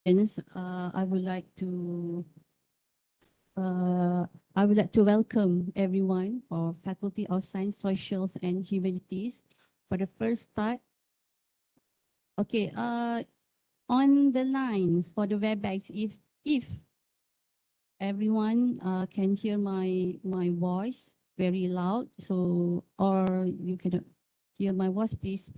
I would like to welcome everyone for Faculty of Science, Socials and Humanities. For the first start, okay, on the lines for the WebEx, if everyone can hear my voice very loud, so or you cannot hear my voice, please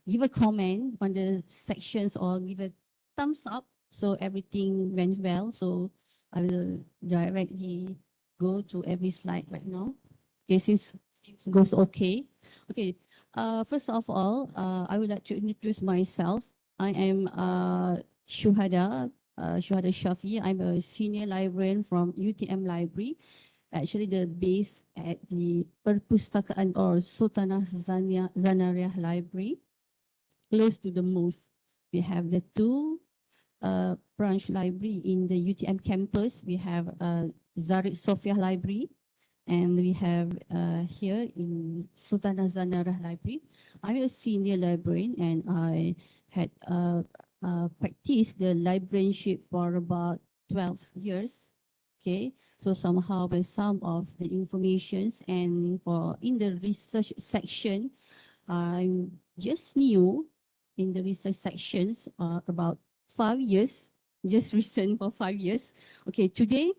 give a comment on the sections or give a thumbs up so everything went well. So I will directly go to every slide right now. Okay, seems goes okay. Okay, first of all, I would like to introduce myself. I am Shuhada Shafi. I'm a senior librarian from UTM Library. Actually, the base at the Perpustakaan or Sultanah Zanariah Library, close to the mosque. We have the two branch library in the UTM campus. We have Zarid Sofia Library, and we have here in Sultanah Zanarah Library. I'm a senior librarian, and I had practiced the librarianship for about 12 years. Okay, so somehow by some of the informations and for in the research section, I'm just new in the research sections about 5 years, just recent for 5 years. Okay, today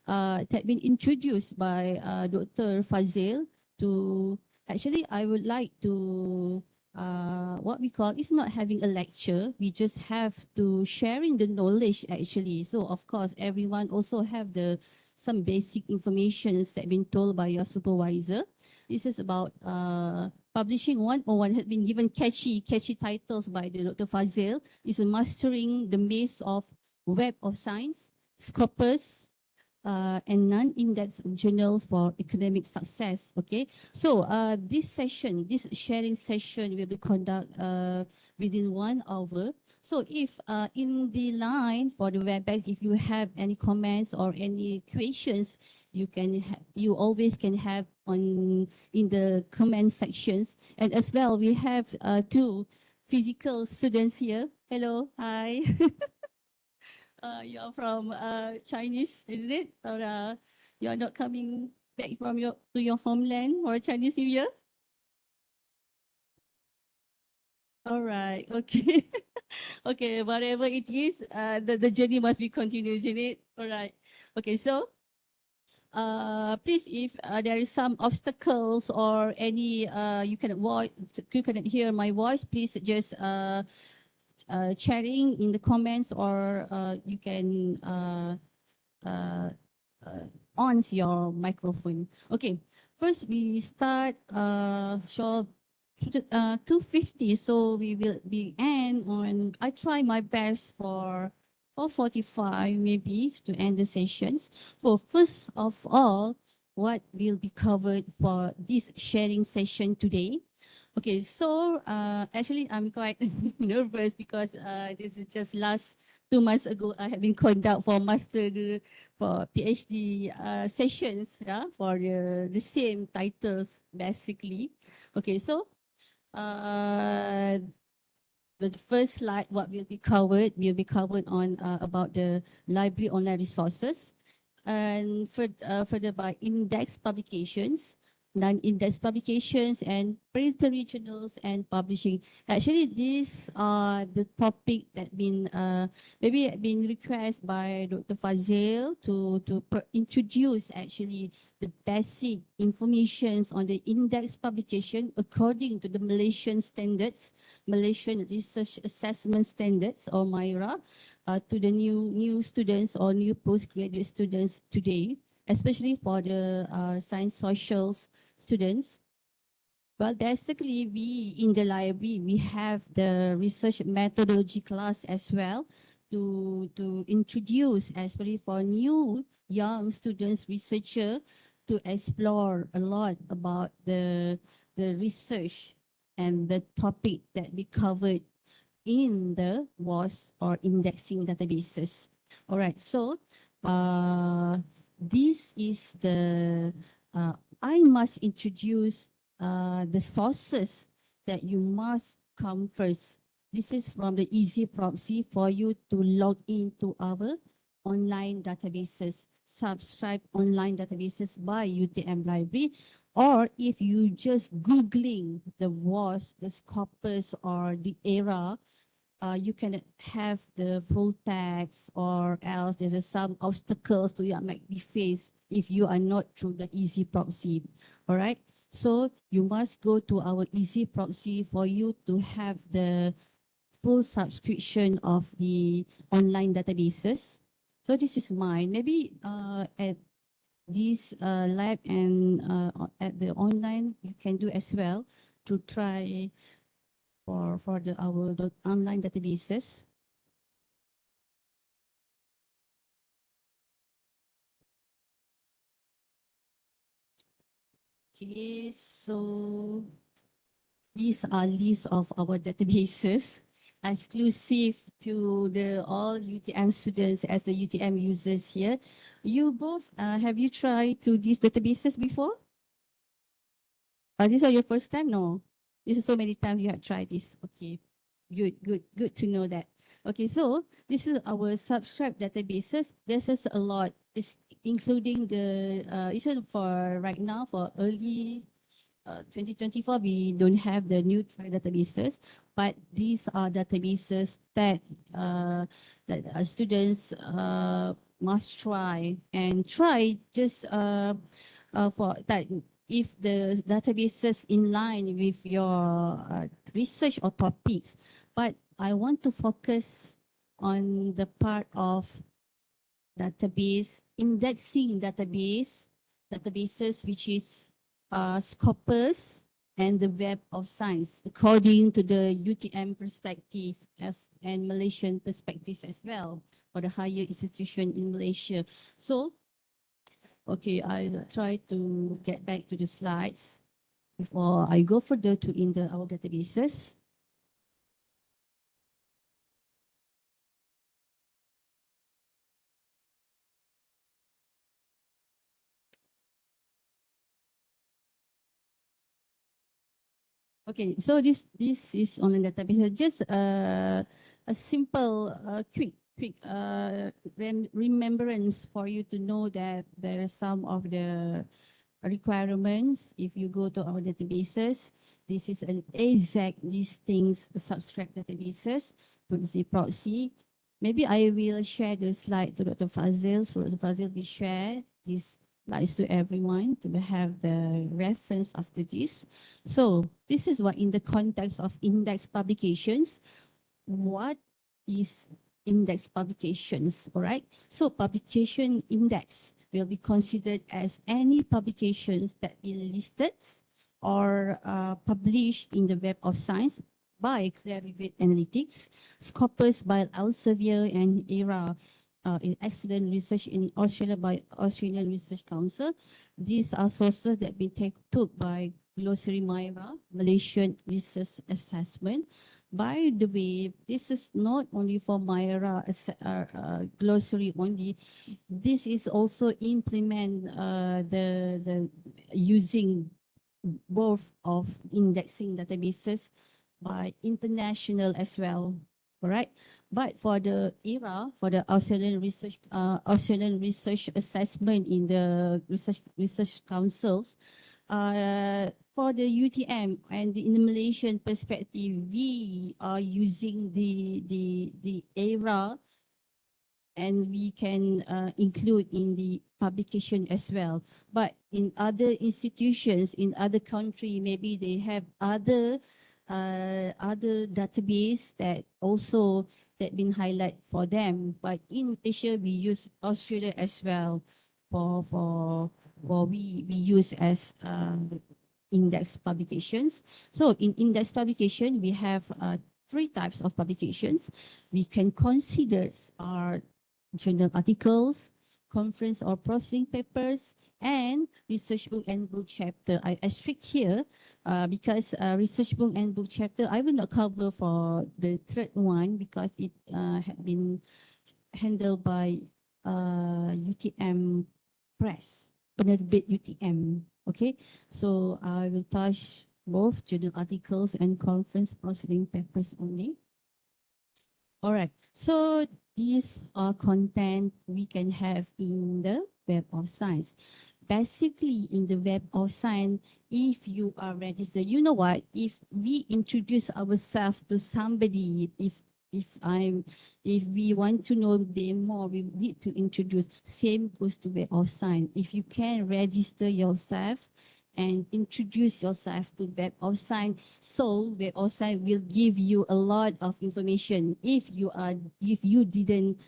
it had been introduced by Dr. Fazil to, actually I would like to, what we call, it's not having a lecture, we just have to sharing the knowledge actually. So of course, everyone also have the some basic informations that been told by your supervisor. This is about publishing 101 had been given catchy titles by the Dr. Fazil. Is mastering the maze of Web of Science, Scopus, and non-index journal for academic success. Okay, so this session, this sharing session will be conducted within 1 hour. So if in the line for the WebEx, if you have any comments or any questions, you always can have on in the comment sections. And as well, we have two physical students here. Hello, hi. You're from Chinese, is it? Or you're not coming back from your homeland for Chinese New Year? All right, okay. Okay, whatever it is, the journey must be continuous, isn't it? All right. Okay, so please, if there is some obstacles or any you cannot hear my voice, please just chatting in the comments, or you can on your microphone. Okay, first we start show 2:50, so we will be end on, I try my best for 4:45 maybe to end the sessions. So first of all, what will be covered for this sharing session today? Okay, so actually I'm quite nervous because this is just last 2 months ago I have been conduct for master for PhD sessions, yeah, for the same titles basically. Okay, so the first slide, what will be covered on about the library online resources, and further by index publications, non-index publications, and predatory journals and publishing. Actually, these are the topic that been maybe been requested by Dr. Fazil to introduce actually the basic informations on the index publication according to the Malaysian standards, Malaysian Research Assessment Standards, or MYRA, to the new students or new postgraduate students today, especially for the science socials students. Well, basically, we in the library, we have the research methodology class as well to introduce, especially for new young students, researcher, to explore a lot about the research and the topic that we covered in the WoS or indexing databases. All right, so this is the, I must introduce the sources that you must come first. This is from the easy proxy for you to log into our online databases, subscribe online databases by UTM Library, or if you just Googling the WoS, the Scopus, or the ERA, you can have the full text, or else there are some obstacles that you might be faced if you are not through the easy proxy. All right. So you must go to our easy proxy for you to have the full subscription of the online databases. So this is mine. Maybe at this lab and at the online, you can do as well to try for our online databases. Okay, so these are lists of our databases exclusive to the all UTM students as the UTM users here. You both, have you tried to these databases before? This is your first time? No. This is so many times you have tried this. Okay. Good to know that. Okay, so this is our subscribe databases. This is a lot. It's including the this is for right now for early 2024, we don't have the new try databases, but these are databases that students must try and try just for that if the databases in line with your research or topics. But I want to focus on the part of database, indexing databases, which is Scopus and the Web of Science, according to the UTM perspective and Malaysian perspectives as well, for the higher institution in Malaysia. So, okay, I'll try to get back to the slides before I go further to our databases. Okay, so this is online database. Just a simple, quick remembrance for you to know that there are some of the requirements. If you go to our databases, this is an exact listings subscribe databases, privacy proxy. Maybe I will share the slide to Dr. Fazil, so Dr. Fazil will share this slides to everyone to have the reference after this. So this is what in the context of index publications, what is index publications, all right? So publication index will be considered as any publications that be listed or published in the Web of Science by Clarivate Analytics, Scopus by Elsevier and ERA in excellent research in Australia by Australian Research Council. These are sources that been took by Glossary Myra, Malaysian Research Assessment. By the way, this is not only for Myra glossary only. This is also implement the using both of indexing databases by international as well. All right. But for the ERA, for the Australian Research Assessment in the research councils, for the UTM and in the Malaysian perspective, we are using the ERA, and we can include in the publication as well. But in other institutions, in other country, maybe they have other database that also that been highlighted for them. But in Malaysia, we use Australia as well for we use as index publications. So in index publication, we have three types of publications. We can consider our journal articles, conference or processing papers, and research book and book chapter. I strict here because research book and book chapter, I will not cover for the third one because it had been handled by UTM Press, Penerbit UTM. Okay, so I will touch both journal articles and conference processing papers only. All right. So these are content we can have in the Web of Science. Basically, in the Web of Science, if you are registered, you know what? If we introduce ourselves to somebody, if I'm if we want to know them more, we need to introduce. Same goes to Web of Science. If you can register yourself and introduce yourself to Web of Science, so Web of Science will give you a lot of information. If you didn't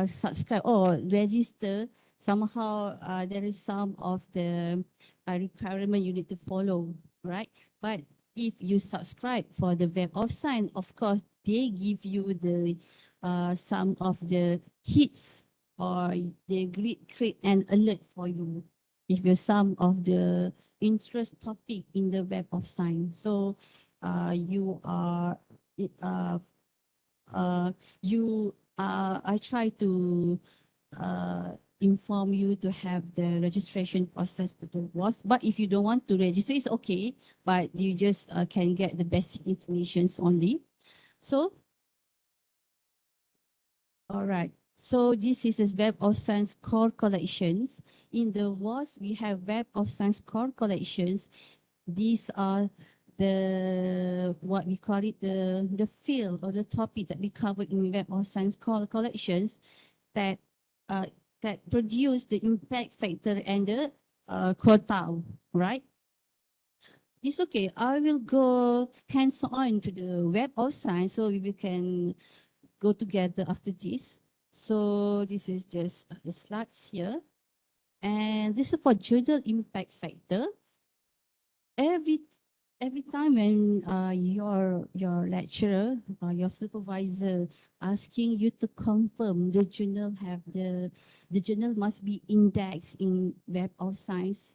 subscribe or register, somehow there is some of the requirement you need to follow, right? But if you subscribe for the Web of Science, of course, they give you the some of the hits, or they create an alert for you if you some of the interest topic in the Web of Science. So you are uh, I try to inform you to have the registration process for the WoS. But if you don't want to register, it's okay. But you just can get the basic informations only. So, all right. So this is a Web of Science core collections. In the WoS, we have Web of Science core collections. These are the what we call it, the field or the topic that we cover in Web of Science core collections that uh, that produce the impact factor and the quartile, right? It's okay. I will go hands-on to the Web of Science so we can go together after this. So this is just the slides here. And this is for journal impact factor. Every every time when your lecturer or your supervisor asking you to confirm the journal must be indexed in Web of Science,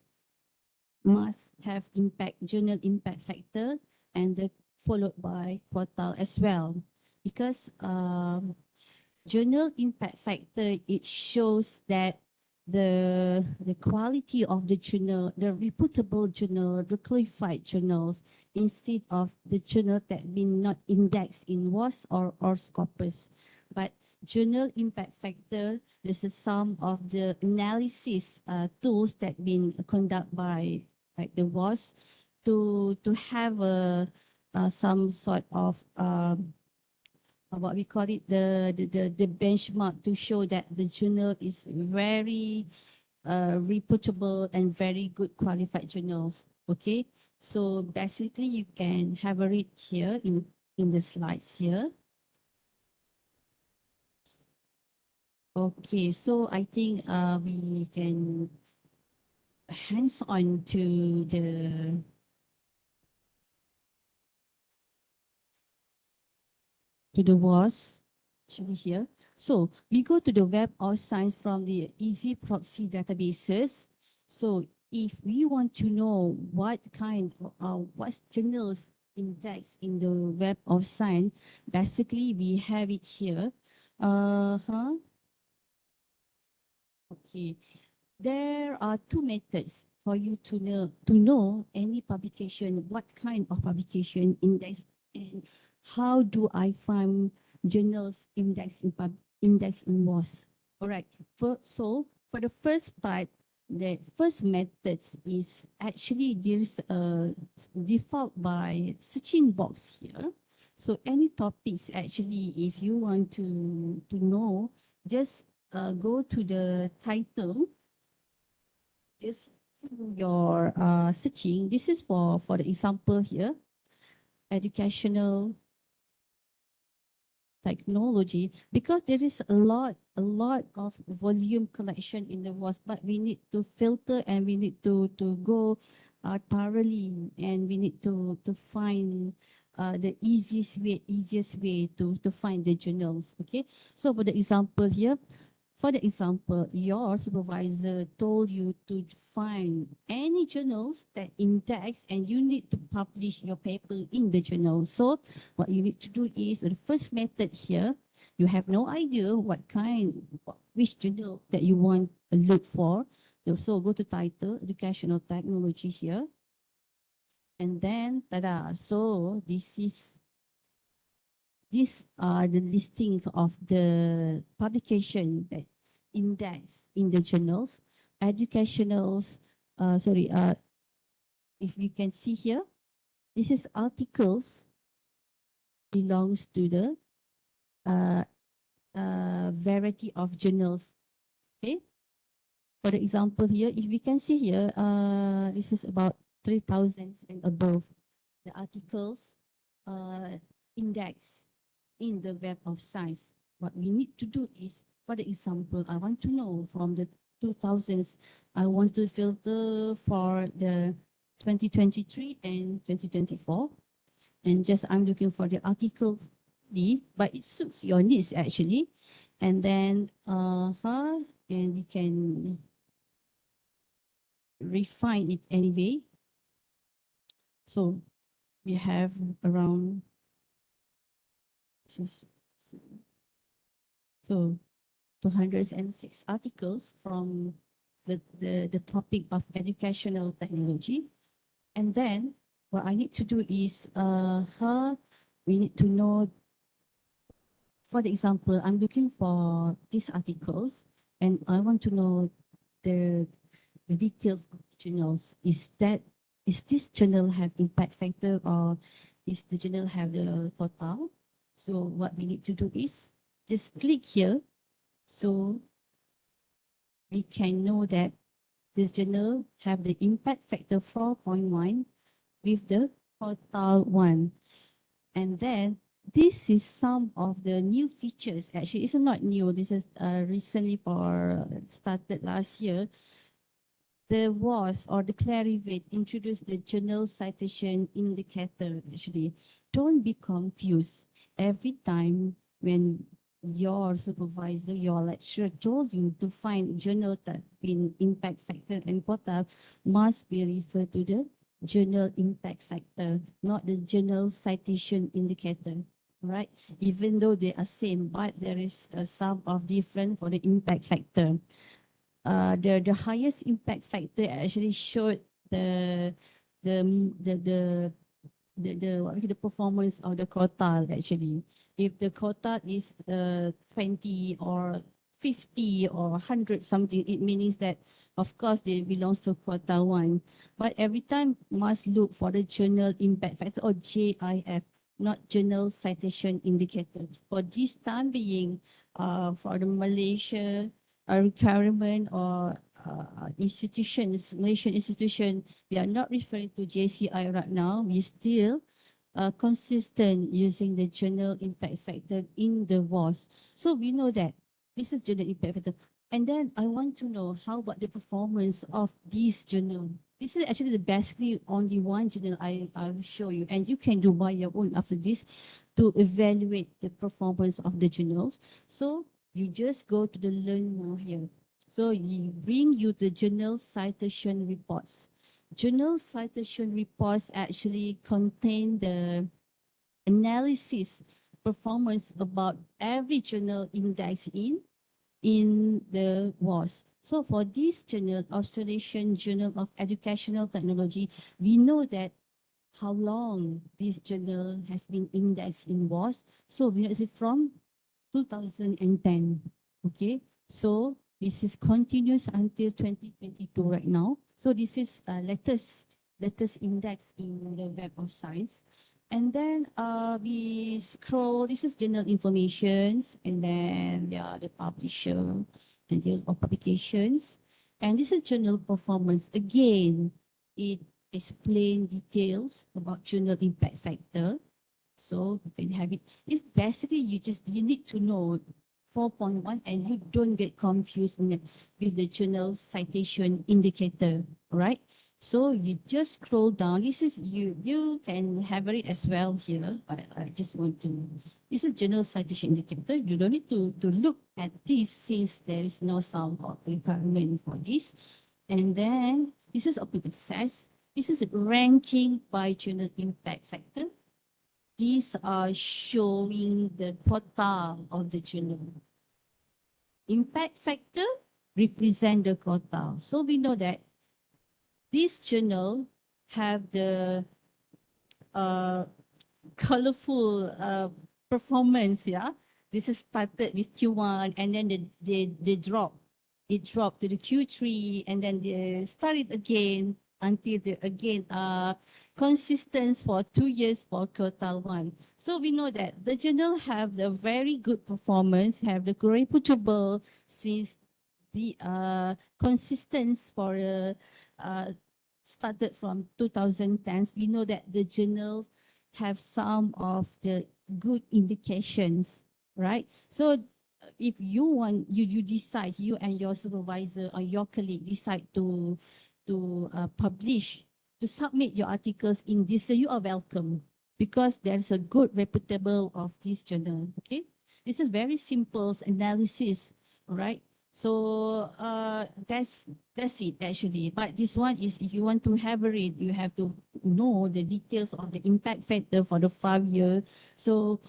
must have impact journal impact factor, and followed by quartile as well, because journal impact factor, it shows that the quality of the journal, the reputable journal, the qualified journals, instead of the journal that been not indexed in WoS or Scopus. But journal impact factor, this is some of the analysis tools that been conducted by like the WoS to have a some sort of what we call it, the benchmark to show that the journal is very reputable and very good qualified journals. Okay, so basically you can have a read here in the slides here. Okay, so I think we can hands on to the WoS actually here. So we go to the Web of Science from the easy proxy databases. So if we want to know what kind of what journals index in the Web of Science, basically we have it here. Okay. There are two methods for you to know any publication, what kind of publication index, and how do I find journals index in WoS. All right. So for the first part, the first method is actually there's a default by searching box here. So any topics actually, if you want to know, just go to the title, just your searching. This is for the example here, educational technology, because there is a lot of volume collection in the WoS, but we need to filter and we need to go thoroughly, and we need to find the easiest way to find the journals. Okay, so for the example here, for the example, your supervisor told you to find any journals that index, and you need to publish your paper in the journal. So what you need to do is, the first method here, you have no idea which journal that you want to look for. So go to title, educational technology here. And then, tada, so this is these are the listing of the publication that index in the journals, educationals, if you can see here, this is articles belongs to the uh, variety of journals. Okay. For the example here, if we can see here, this is about 3,000 and above the articles index in the Web of Science. What we need to do is, for the example, I want to know from the 2000s, I want to filter for the 2023 and 2024. And just I'm looking for the article D, but it suits your needs actually. And then, and we can refine it anyway. So we have around, so 206 articles from the topic of educational technology. And then what I need to do is, we need to know, for the example, I'm looking for these articles and I want to know the details of the journals. Is this journal have impact factor, or is the journal have the total? So what we need to do is just click here so we can know that this journal have the impact factor 4.1 with the total 1. And then this is some of the new features. Actually, it's not new. This is recently started last year. The WoS or the Clarivate introduced the journal citation indicator. Actually, don't be confused. Every time when your supervisor, your lecturer told you to find journal that in impact factor and quota, must be referred to the journal impact factor, not the journal citation indicator. Right? Even though they are same, but there is some of different for the impact factor. The highest impact factor actually showed the the the the the performance of the quartile actually. If the quartile is 20 or 50 or 100 something, it means that of course they belongs to quartile 1. But every time must look for the journal impact factor or JIF, not journal citation indicator. For this time being, for the Malaysia requirement or institutions, Malaysian institution, we are not referring to JCI right now. We still consistent using the journal impact factor in the WoS. So we know that this is journal impact factor. And then I want to know how about the performance of this journal. This is actually basically only one journal I'll show you, and you can do by your own after this to evaluate the performance of the journals. So you just go to the learn more here. So you bring you the journal citation reports. Journal citation reports actually contain the analysis performance about every journal index in the WoS. So for this journal, Australasian Journal of Educational Technology, we know that how long this journal has been indexed in WoS. So we know it's from 2010. Okay, so this is continuous until 2022 right now. So this is latest index in the Web of Science. And then we scroll, this is journal informations, and then the publisher and the publications. And this is journal performance. Again, it explains details about journal impact factor. So you can have it. It's basically you need to know 4.1 and you don't get confused with the journal citation indicator, right? So you just scroll down. This is you can have it as well here, but I just want to. This is journal citation indicator. You don't need to look at this since there is no some requirement for this. And then this is open access. This is ranking by journal impact factor. These are showing the quota of the journal. Impact factor represent the quota. So we know that this journal have the colorful performance, yeah. This is started with Q1 and then they drop. It dropped to the Q3 and then they started again until the again consistent for 2 years for quarter one. So we know that the journal have the very good performance, have the reputable since the consistent for started from 2010s. We know that the journals have some of the good indications, right? So if you want, you decide, you and your supervisor or your colleague decide to publish, to submit your articles in this, you are welcome because there's a good reputable of this journal. Okay, this is very simple analysis, right? So that's it actually. But this one is if you want to have a read, you have to know the details of the impact factor for the 5 year. So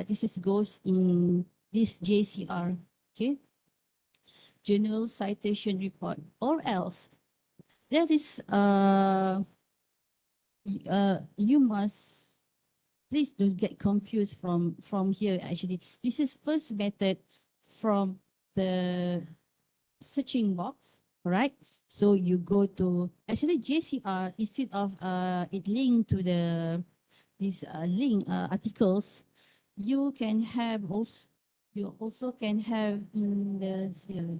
this is goes in this JCR, okay, Journal Citation Report, or else there is you must please don't get confused from here actually. This is first method from the searching box, right? So you go to actually JCR instead of it linked to the this link articles, you can have also you also can have in the here.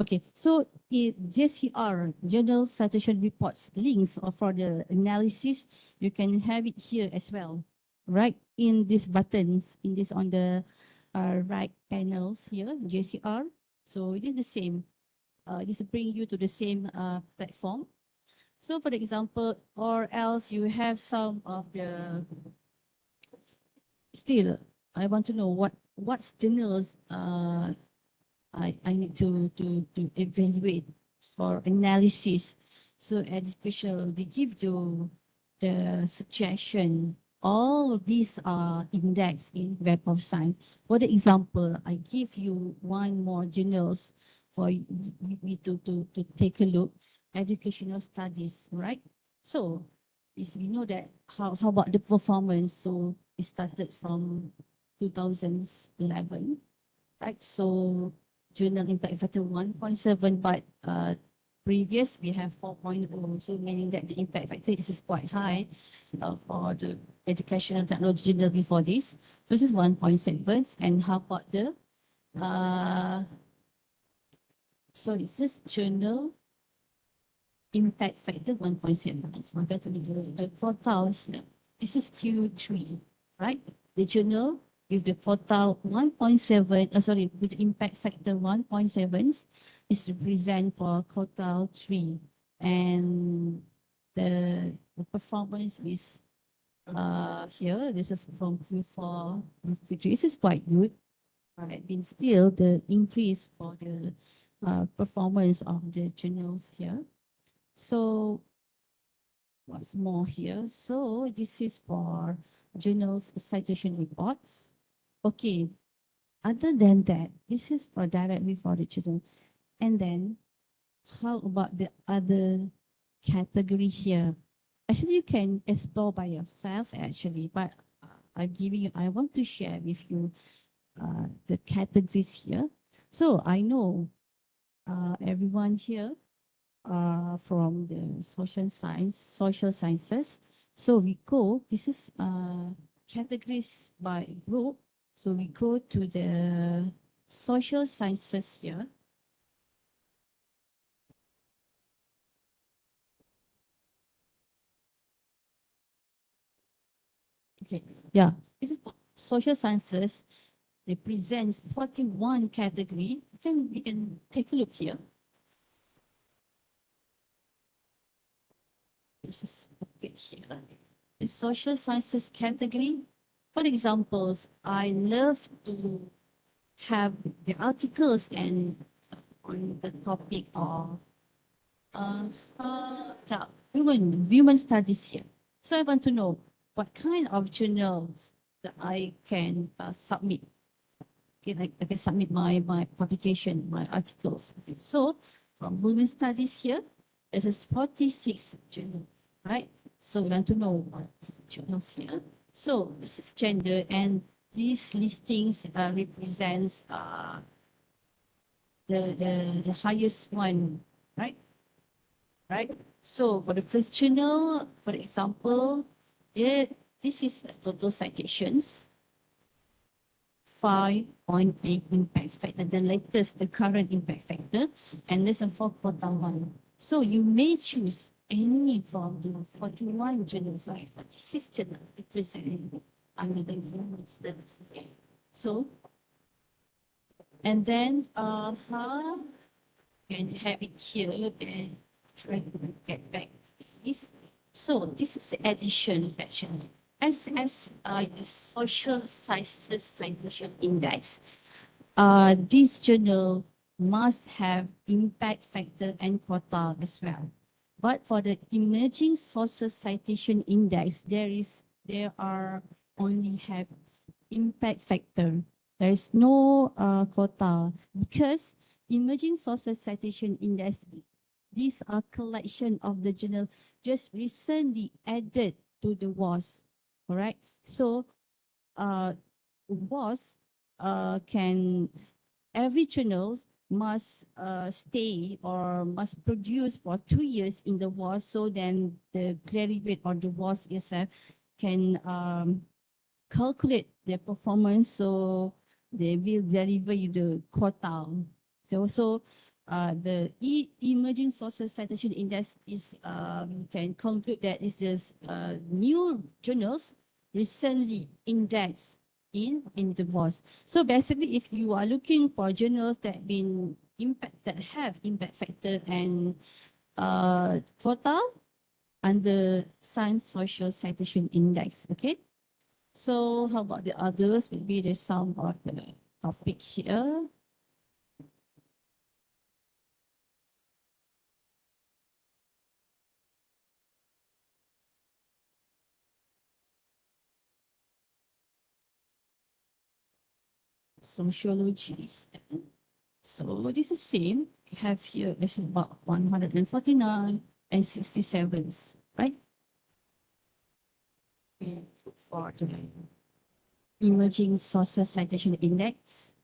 Okay, so in JCR, Journal Citation Reports links or for the analysis, you can have it here as well, right? In these buttons, in this on the right panels here, JCR. So it is the same. This bring you to the same platform. So for example, or else you have some of the, still, I want to know what journals I need to evaluate for analysis. So educational, they give you the suggestion. All of these are indexed in Web of Science. For the example, I give you one more journals for you to take a look. Educational studies, right? So is we know that how about the performance? So it started from 2011, right? So journal impact factor 1.7, but previous we have 4.0, so meaning that the impact factor is quite high for the educational technology journal before this. So this is 1.7, and how about the sorry, this is journal impact factor 1.7. So better to the portal here. This is Q3, right? The journal with the quartile 1.7, with the impact factor 1.7 is represent for quartile 3. And the performance is here. This is from Q4 and Q3. This is quite good. Right? Been still the increase for the performance of the journals here. So what's more here? So this is for journals citation reports. Okay, other than that, this is for directly for the children. And then how about the other category here? Actually, you can explore by yourself actually, but I want to share with you the categories here. So I know everyone here from the social sciences. So we go, this is categories by group. So we go to the social sciences here. Okay, yeah, this is social sciences. They present 41 category. We can take a look here. This is okay here. The social sciences category. For examples, I love to have the articles and on the topic of human studies here. So I want to know what kind of journals that I can submit. Okay, I can submit my publication, my articles. So from women studies here, there is 46 journals, right? So we want to know what journals here. So this is gender, and these listings represents the highest one, right? Right. So for the first journal, for example, this is total citations, 5.8 impact factor, the latest, the current impact factor, and this is for quarter one. So you may choose any from the 41 journals, like 46 journals representing under the environment studies. So, and then how can have it here and try to get back to this. So this is the addition actually. As the social sciences citation index, this journal must have impact factor and quota as well. But for the emerging sources citation index, there are only have impact factor. There is no quota because emerging sources citation index, these are collection of the journal just recently added to the WoS. All right. So WoS can every journal must stay or must produce for 2 years in the WoS, so then the graduate or the WoS itself can calculate their performance, so they will deliver you the quota. So the emerging sources citation index is can conclude that it's just new journals recently indexed in the WoS. So basically, if you are looking for journals that have impact factor and quota under Science Social Citation Index, okay? So how about the others? Maybe there's some of the topic here. Sociology. So this is same. We have here, this is about 149 and 67, right? Okay, for the emerging sources citation index,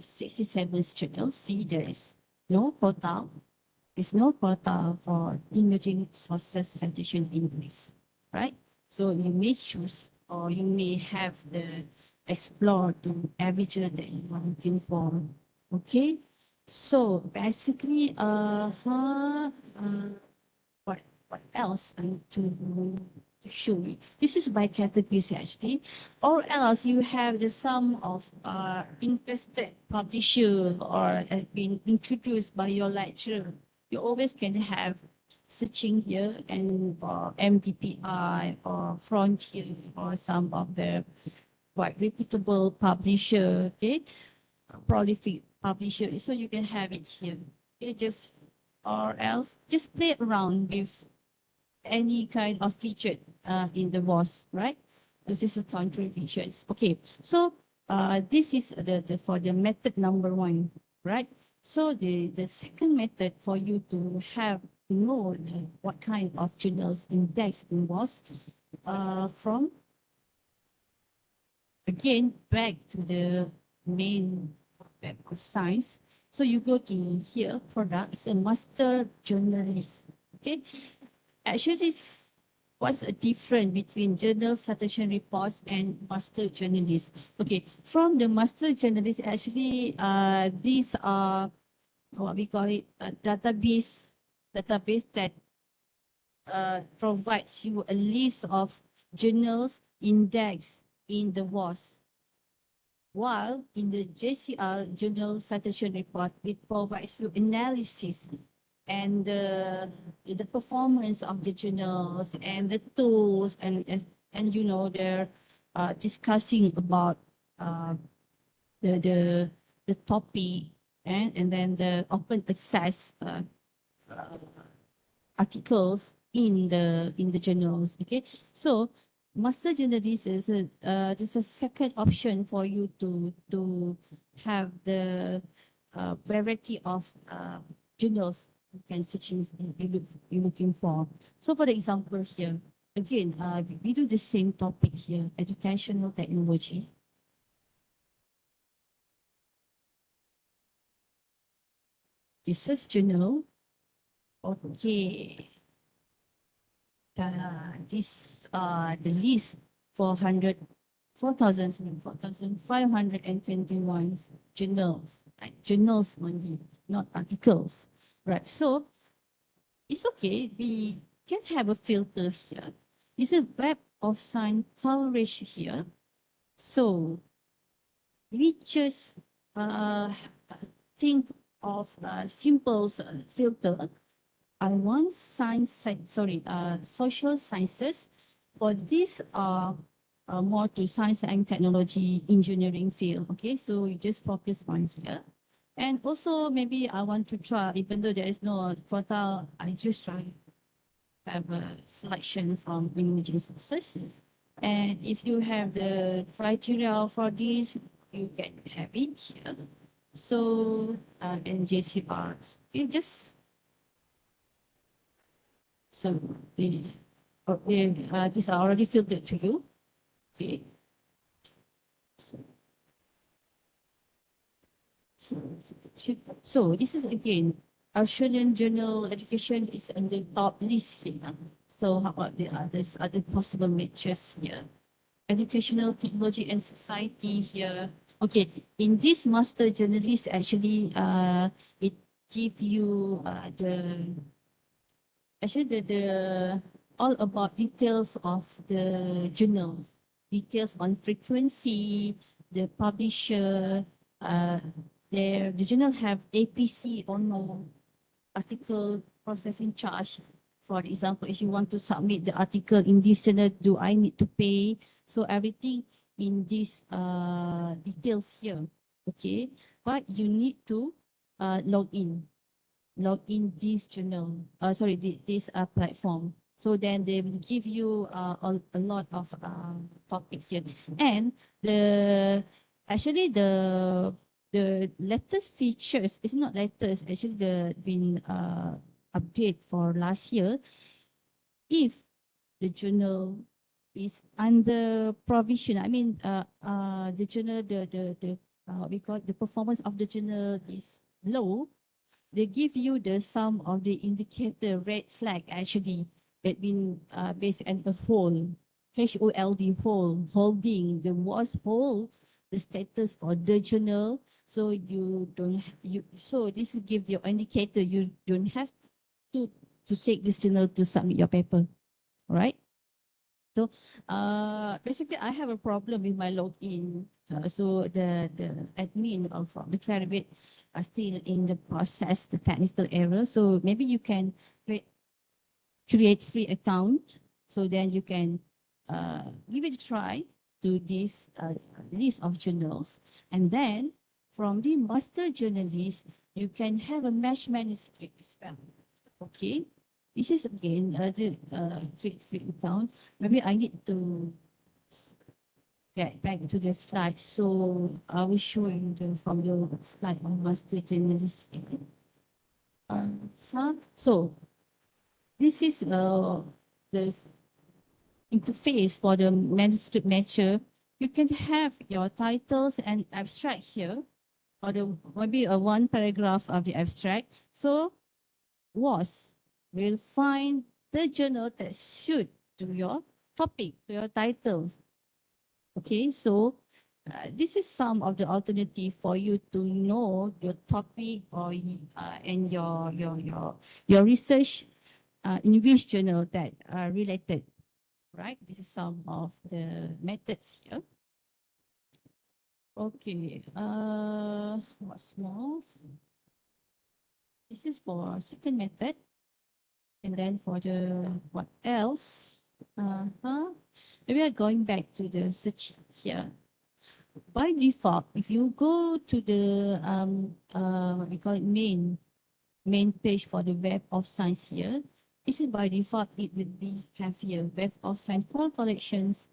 67 journals. See, there is no quota. There's no quota for emerging sources citation index, right? So you may choose or you may have the explore to every journal that you are looking for. Okay, so basically, what else I need to show you? This is by categories actually, or else you have the sum of interested publisher or has been introduced by your lecturer. You always can have searching here and MDPI or Frontier or some of the quite reputable publisher, okay, prolific publisher. So you can have it here. Okay, just or else just play around with any kind of feature in the WoS, right? This is a country features. Okay, so this is the for the method number one, right? So the second method for you to have to know what kind of journals index in WoS from again back to the main web of science. So you go to here, products, a master journalist. Okay, actually, what's the difference between journal citation reports and master journalist? Okay, from the master journalist, actually, these are what we call it a database that provides you a list of journals indexed in the WoS. While in the JCR Journal Citation Report, it provides you analysis and the performance of the journals and the tools and you know they're discussing about uh, the the topic and then the open access uh, articles in the journals. Okay, so master journalist is this is a second option for you to have the variety of journals you can searching you looking for. So for the example here, again, we do the same topic here, educational technology. Research journal. Okay. This the list 400, 4,521 journals, right? Journals only, not articles, right? So it's okay. We can have a filter here. It's a Web of Science coverage here. So we just uh, think of a simple filter. I want social sciences. For this more to science and technology engineering field. Okay, so you just focus on here. And also maybe I want to try, even though there is no quota, I just try have a selection from emerging sources. And if you have the criteria for this, you can have it here. So, and JCRs, okay, just so the okay, these are already filtered to you. Okay. So, so this is again Australian Journal Education is on the top list here. So how about the others, other possible matches here? Educational Technology and Society here. Okay, in this master journalist actually it give you the all about details of the journal, details on frequency, the publisher, uh, the journal have APC or no article processing charge. For example, if you want to submit the article in this journal, do I need to pay? So everything in this details here, okay? But you need to log in this journal, this platform. So then they will give you a lot of topic here. And the actually the latest features, it's not latest, actually the been update for last year. If the journal is under provision, I mean the journal the we call the performance of the journal is low, they give you the sum of the indicator red flag actually that been based on the whole HOLD whole holding the WoS whole the status for the journal. So you don't you so this is give the indicator you don't have to take this journal to submit your paper. All right. So basically I have a problem with my login. So the admin of the Claribate are still in the process, the technical error. So maybe you can create free account. So then you can give it a try to this list of journals. And then from the master journalist, you can have a mesh manuscript as well. Okay. This is again the create free account. Maybe I need to get back to the slide. So I will show you from the slide on master journalist. So this is the interface for the manuscript matcher. You can have your titles and abstract here, or maybe a one paragraph of the abstract. So WoS will find the journal that suit to your topic, to your title. Okay, so this is some of the alternative for you to know your topic or and your research in which journal that are related, right? This is some of the methods here. Okay, what's more? This is for second method. And then for the what else? Maybe I'm going back to the search here. By default, if you go to the what we call it main page for the Web of Science here, this is by default it will be have here Web of Science core collections,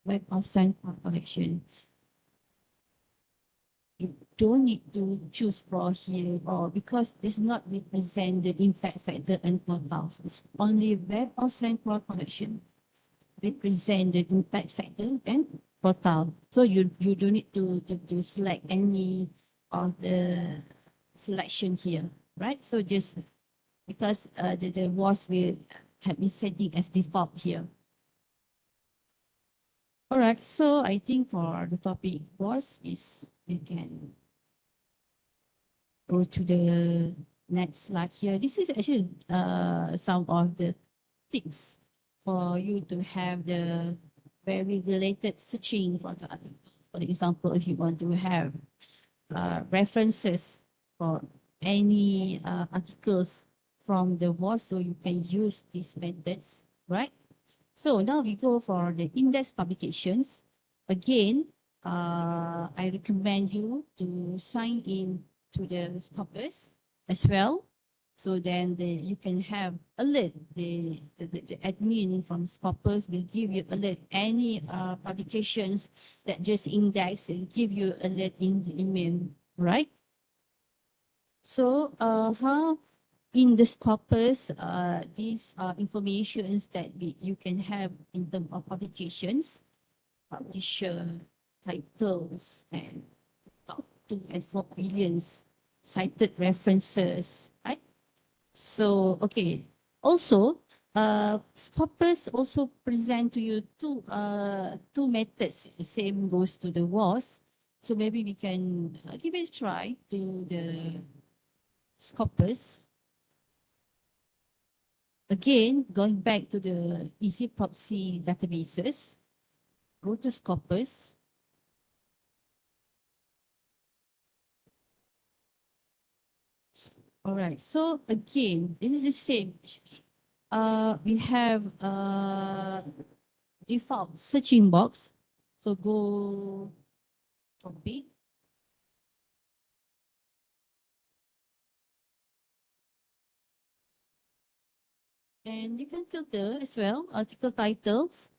Web of Science core collection. You don't need to choose from here or because this not represent the impact factor and portals. Only Web of Central Connection represent the impact factor and portal. So you don't need to select any of the selection here, right? So just because the WoS will have been setting as default here. All right, so I think for the topic WoS is we can go to the next slide here. This is actually some of the tips for you to have the very related searching for the article. For example, if you want to have references for any articles from the WoS, so you can use these methods, right? So now we go for the index publications. Again, I recommend you to sign in to the Scopus as well. So then you can have alert. The admin from Scopus will give you alert. Any publications that just index will give you alert in the email, right? So how in the Scopus, these are informations that you can have in terms of publications, publisher, titles, and top 2 and 4 billions cited references, right? So, okay. Also, Scopus also present to you two methods. Same goes to the WoS. So maybe we can give it a try to the Scopus. Again, going back to the easy proxy databases, go to Scopus. All right, so again, this is the same. We have default searching box. So go topic. And you can filter as well, article titles.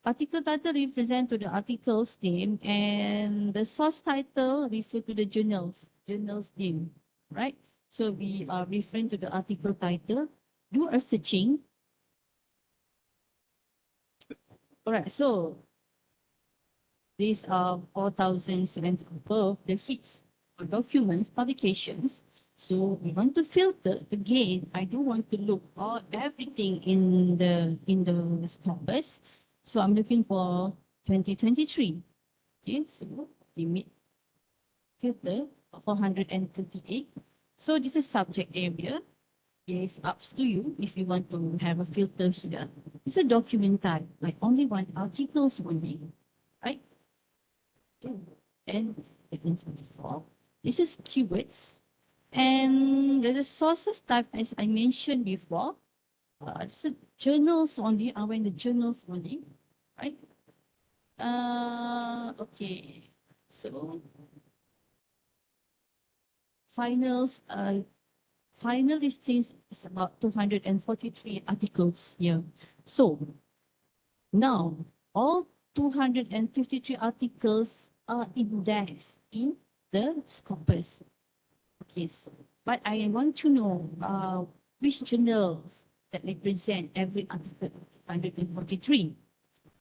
Article title represent to the article's name and the source title refer to the journal's name, right? So we are referring to the article title, do a searching. All right, so these are 4,000 above the hits or documents, publications. So we want to filter again. I don't want to look all everything in the Scopus. So I'm looking for 2023. Okay, so limit filter 438. So this is subject area. If up to you, if you want to have a filter here, it's a document type. I only want articles only, right? And 24. This is keywords. And the sources type, as I mentioned before, this is journals only. I went the journals only, right? Okay. So finals, final listings is about 243 articles here. So now all 253 articles are indexed in the Scopus. Okay, so, but I want to know which journals that represent every article 143.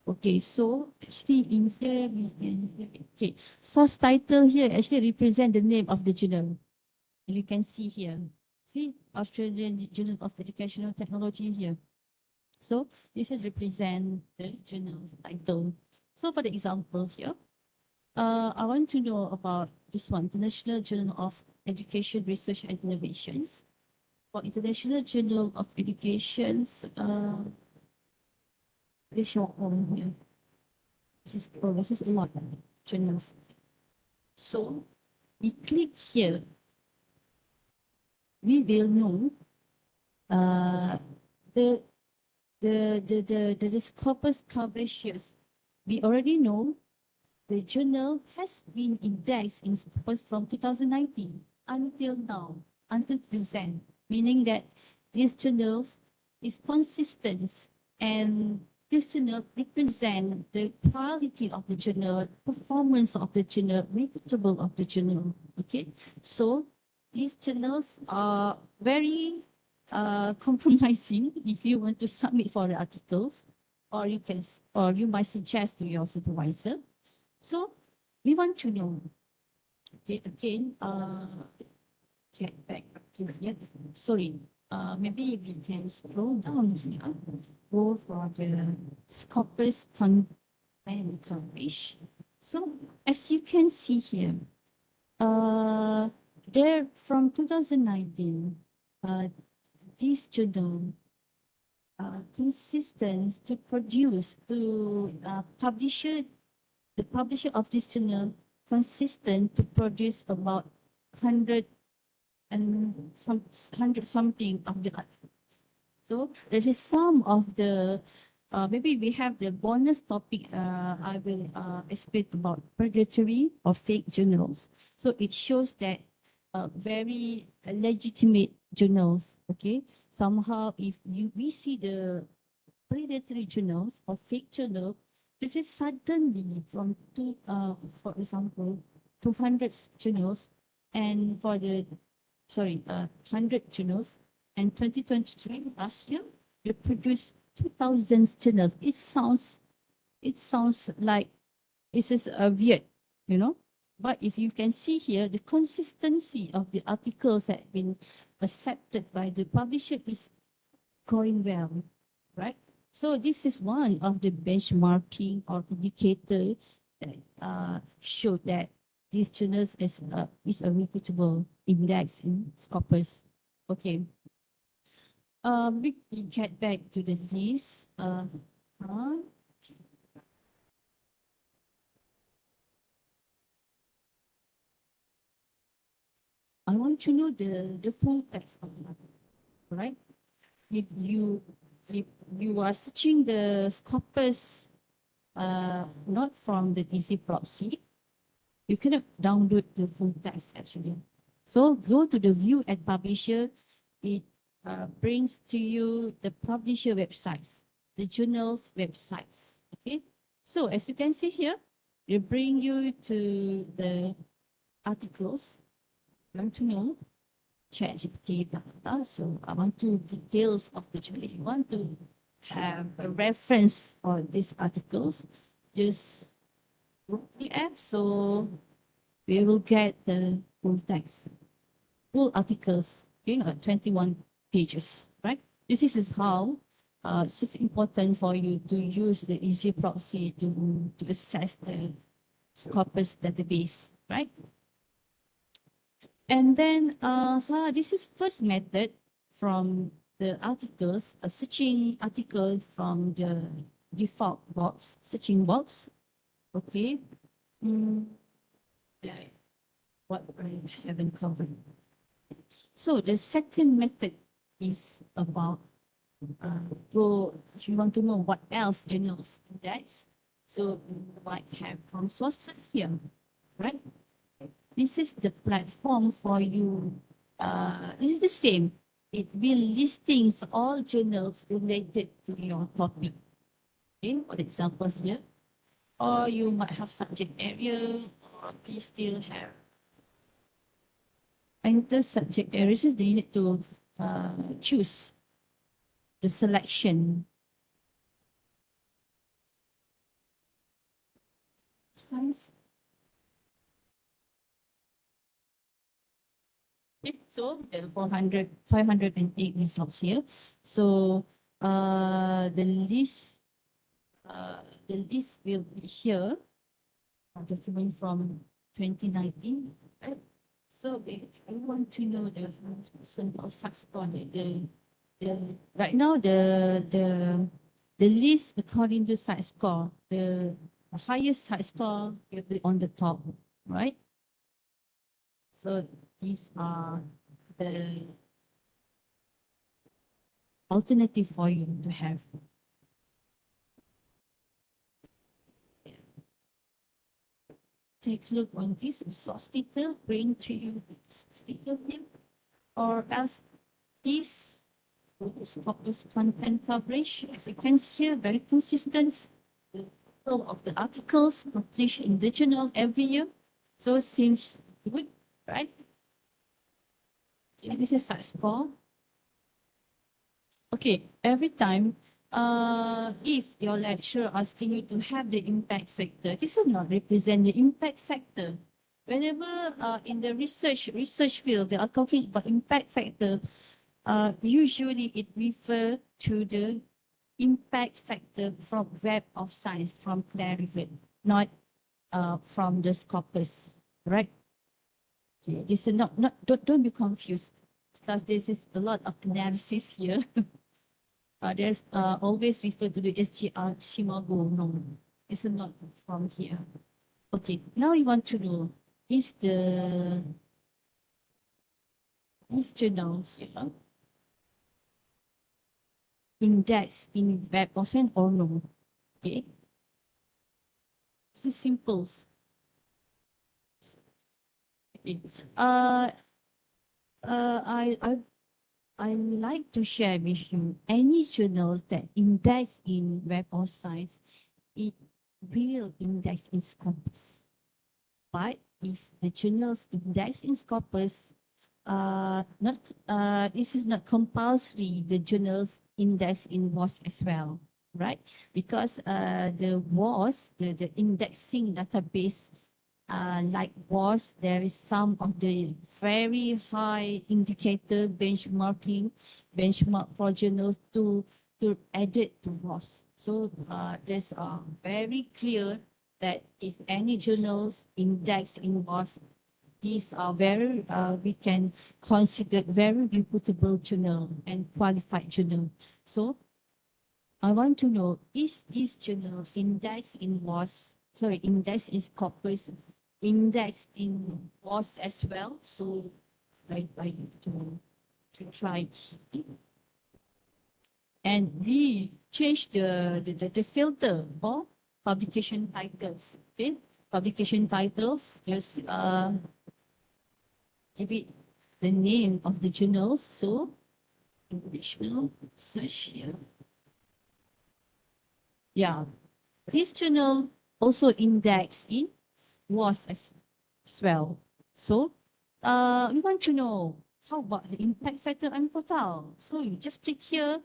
Okay, so actually in here we can, okay, source title here actually represent the name of the journal. If you can see here, see Australian Journal of Educational Technology here. So this is represent the journal title. So for the example here, I want to know about this one, International Journal of Education Research and Innovations. For International Journal of Educations, this your own here. This is a lot of journals. So we click here, we will know the Scopus coverage years. We already know the journal has been indexed in Scopus from 2019 until now, until present, meaning that these journals is consistent and this journal represent the quality of the journal, performance of the journal, reputable of the journal. Okay, so these journals are very compromising if you want to submit for the articles, or you might suggest to your supervisor. So we want to know. Okay, again, get back to here. Sorry, maybe we can scroll down here. Go for the Scopus content coverage. So as you can see here, there from 2019, this journal consistent to produce to the publisher of this journal consistent to produce about 100 and some 100 something of the articles. So there is some of the maybe we have the bonus topic. I will explain about predatory or fake journals. So it shows that very legitimate journals. Okay, somehow if we see the predatory journals or fake journal, it is suddenly from for example, 200 journals, and for the 100 journals, and 2023 last year we produced 2,000 journals. It sounds like this is a weird, you know. But if you can see here, the consistency of the articles that have been accepted by the publisher is going well, right? So this is one of the benchmarking or indicator that show that these journals is a reputable index in Scopus. Okay. We get back to the list. I want to know the full text of the article, right? If you if you are searching the Scopus, not from the easy proxy, you cannot download the full text actually. So go to the view at publisher. It brings to you the publisher websites, the journal's websites. Okay. So as you can see here, they bring you to the articles. You want to know ChatGPT, blah, blah, blah. So I want to details of the journal. If you want to have a reference for these articles, just go to the app. So we will get the full text, full articles, okay, 21 pages, right? This is how this is important for you to use the easy proxy to access the Scopus database, right? And then this is first method from the articles, searching article from the default box, searching box, okay. What I haven't covered. So the second method is about go if you want to know what else journals index. So you might have from sources here, right? This is the platform for you. This is the same. It will listings all journals related to your topic. Okay, for example here, or you might have subject area, or you still have enter subject areas. They need to choose the selection. Size. Okay, so there are 508 results here. So the list will be here, document from 2019. Right? So if you want to know the percent of success score, right now the list according to site score, the highest site score will be on the top, right? So these are the alternative for you to have. Take a look on this source detail, bring to you source detail here, or else this Scopus content coverage, as you can see here, very consistent. The total of the articles published in the journal every year. So it seems good, right? Okay, this is our score. Okay, every time, if your lecturer asking you to have the impact factor, this will not represent the impact factor. Whenever in the research field, they are talking about impact factor, usually it refers to the impact factor from Web of Science, from Clarivet, not from the Scopus, right? Okay, this is not don't be confused, because this is a lot of analysis here. There's always refer to the SGR Shimago. No, it's not from here. Okay, now you want to know, is this journal here index in Web of Science or no? Okay, this is simple. Okay, I like to share with you any journal that index in Web of Science, it will index in Scopus. But if the journals index in Scopus, this is not compulsory, the journals index in WoS as well, right? Because the WoS, the indexing database, like WoS, there is some of the very high indicator benchmark for journals to add it to WoS. So there's very clear that if any journals index in WoS, these are very, we can consider very reputable journal and qualified journal. So I want to know, is this journal index in WoS, index in Scopus, index in WoS as well? So I need to try. And we change the filter for publication titles. Okay, publication titles, just give it the name of the journals. So international search here. Yeah, this journal also index in WoS as well. So we want to know, how about the impact factor and portal? So you just click here.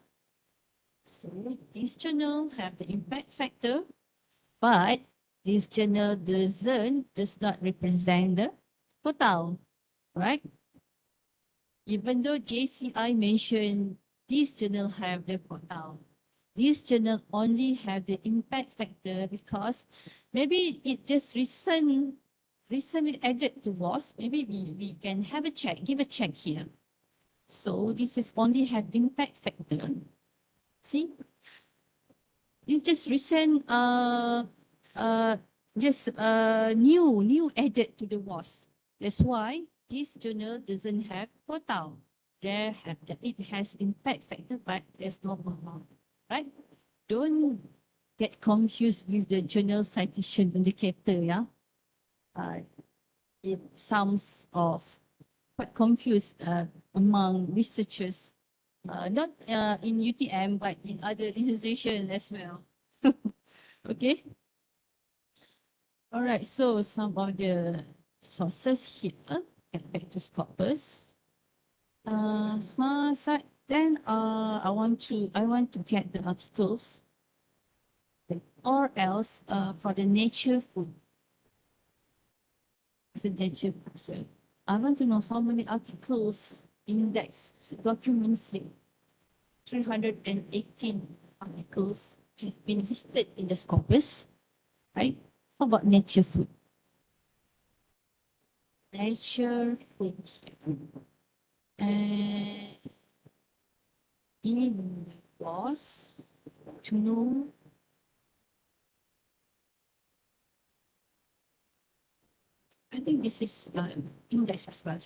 So this journal have the impact factor, but this journal does not represent the portal, right? Even though JCI mentioned this journal have the portal, this journal only have the impact factor because maybe it just recently added to WoS. Maybe we can have a check, give a check here. So this is only have impact factor. See, it's just recent new added to the WoS. That's why this journal doesn't have portal. It has impact factor, but there's no portal, right? Don't get confused with the journal citation indicator, yeah. It sounds of quite confused among researchers, not in UTM, but in other institutions as well. Okay. All right. So some of the sources here. Get back to Scopus. So then I want to get the articles, or else for the nature food. It's a nature food here. I want to know how many articles indexed documents here. 318 articles have been listed in the Scopus, right? How about nature food? Nature food here. And in WoS, to know I think this is index as well.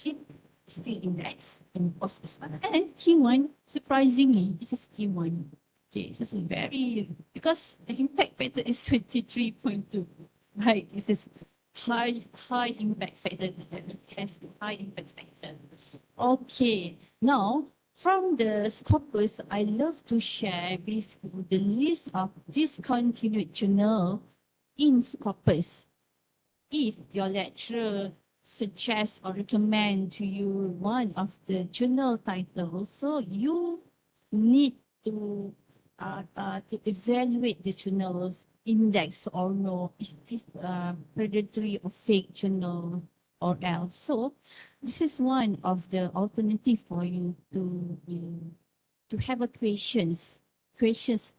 Still index in WoS as well. And Q1, surprisingly, this is Q1. Okay, this is very, because the impact factor is 23.2, right? This is high impact factor. It has high impact factor. Okay, now From the Scopus, I love to share with you the list of discontinued journal in Scopus. If your lecturer suggests or recommend to you one of the journal titles, so you need to evaluate the journals index or no, is this predatory or fake journal or else. So this is one of the alternative for you to have a questions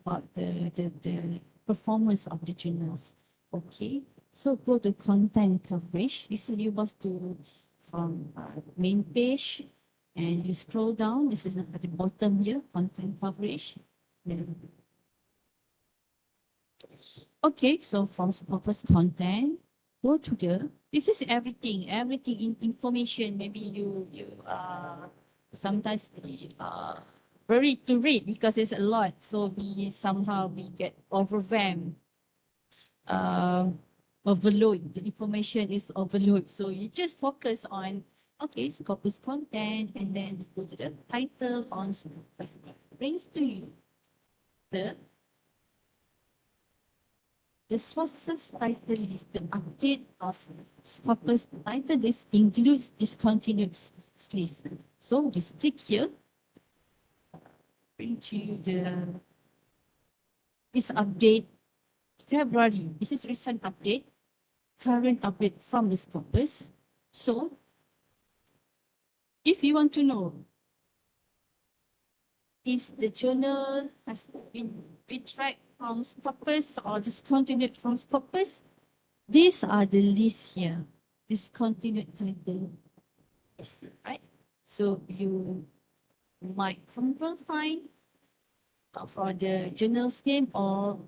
about the performance of the journals. Okay, so go to content coverage. This is you must do from main page and you scroll down. This is at the bottom here, content coverage. Okay, so from Scopus content, go to this is everything in information. Maybe you sometimes we worried to read because it's a lot. So we somehow we get overwhelmed, overload. The information is overload. So you just focus on, okay, Scopus content, and then you go to the title on Scopus. It brings to you the sources title list, the update of Scopus title list includes discontinued list. So just click here, bring to you this update February. This is recent update, current update from the Scopus. So if you want to know, is the journal has been retract from Scopus or discontinued from Scopus? These are the lists here. Discontinued title. Yes, right? So you might control find for the journal's name or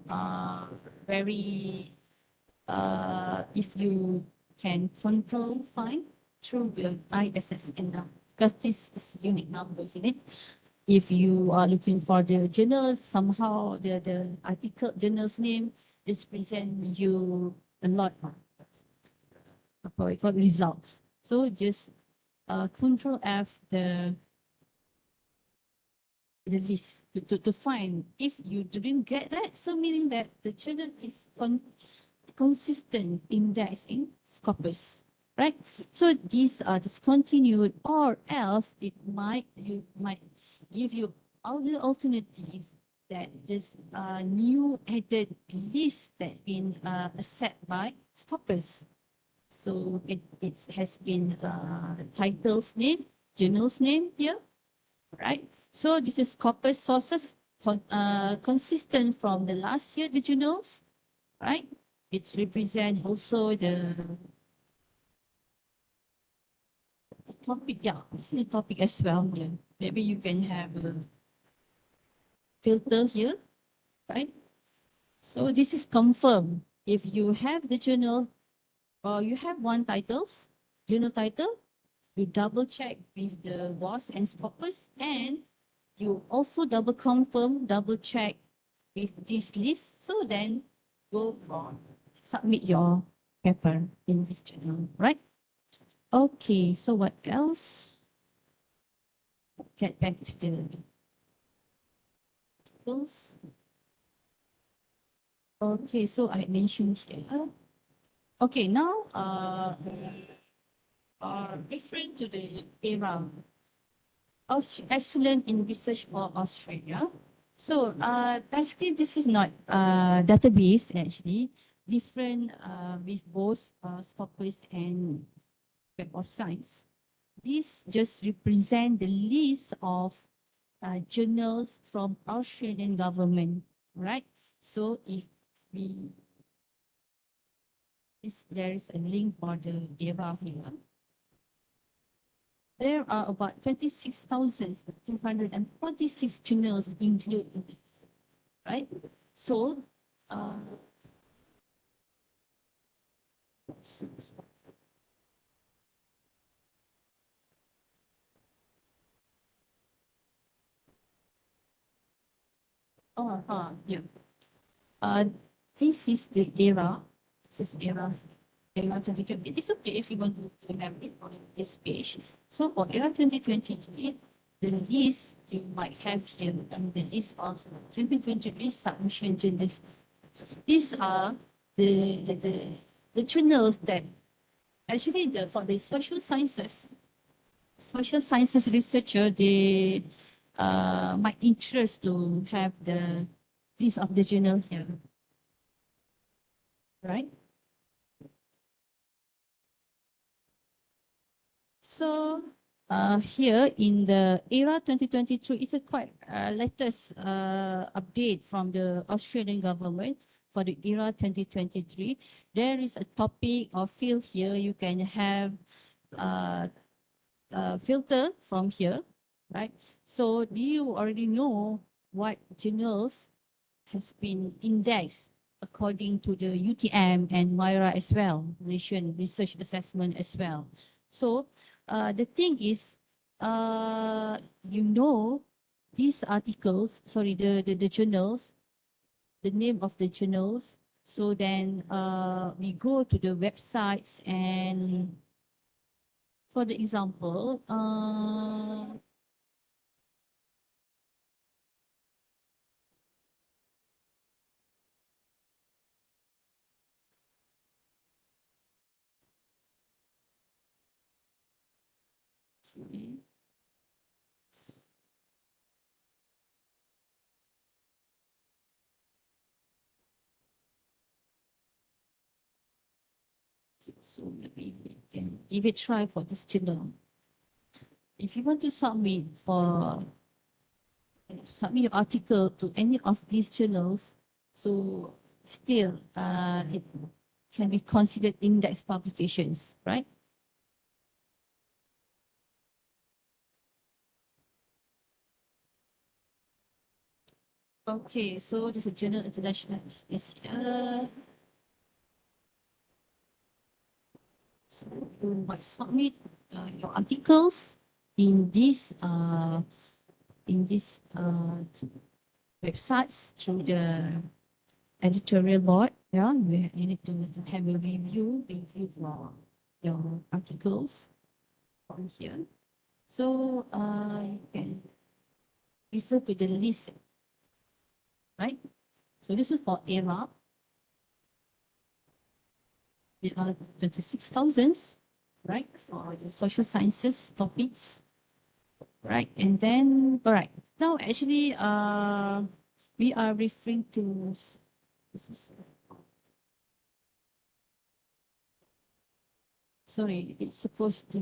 if you can control find through the ISSN because this is unique number, isn't it? If you are looking for the journal, somehow the article journal's name is present you a lot of apa we call results. So just control F the list to find. If you didn't get that, so meaning that the journal is consistent index in Scopus, right? So these are discontinued, or else it might give you all the alternatives that this new added list that been set by Scopus. So it has been title's name, journal's name here, right? So this is Scopus sources consistent from the last year, the journals, right? It represents also the topic, yeah, it's the topic as well here. Maybe you can have a filter here, right? So this is confirmed. If you have the journal or you have one titles, journal title, you double check with the WoS and Scopus, and you also double confirm, double check with this list. So then go for submit your paper in this journal, right? Okay, so what else? Get back to the tools. Okay, so I mentioned here. Okay, now referring to the era, excellent in research for Australia. So basically this is not database actually, different with both Scopus and Web of Science. This just represent the list of journals from Australian government, right? So if there is a link for the era here. There are about 26,246 journals included in this, right? So, yeah. This is the era. This is era 2020. It is okay if you want to have it on this page. So for era 2023, the list you might have here and the list of 2023 submission journals. These are the journals that actually for the social sciences researcher, they might interest to have the list of the journal here, right? So here in the era 2023 is a quite latest update from the Australian government for the era 2023. There is a topic or field here. You can have filter from here, right? So do you already know what journals has been indexed according to the UTM and MIRA as well, Malaysian Research Assessment as well. So the thing is, you know, these articles, sorry, the journals, the name of the journals. So then we go to the websites and for the example, okay. So maybe we can give it a try for this journal. If you want to submit your article to any of these journals, so still it can be considered index publications, right? Okay, so there's a journal international is here. So you might submit your articles in these websites through the editorial board. Yeah, you need to have a review for your articles from here. So you can refer to the list, right? So this is for ERA. There are 26,000, right, for the social sciences topics, right? And then, all right, now actually, we are referring to this is, sorry, it's supposed to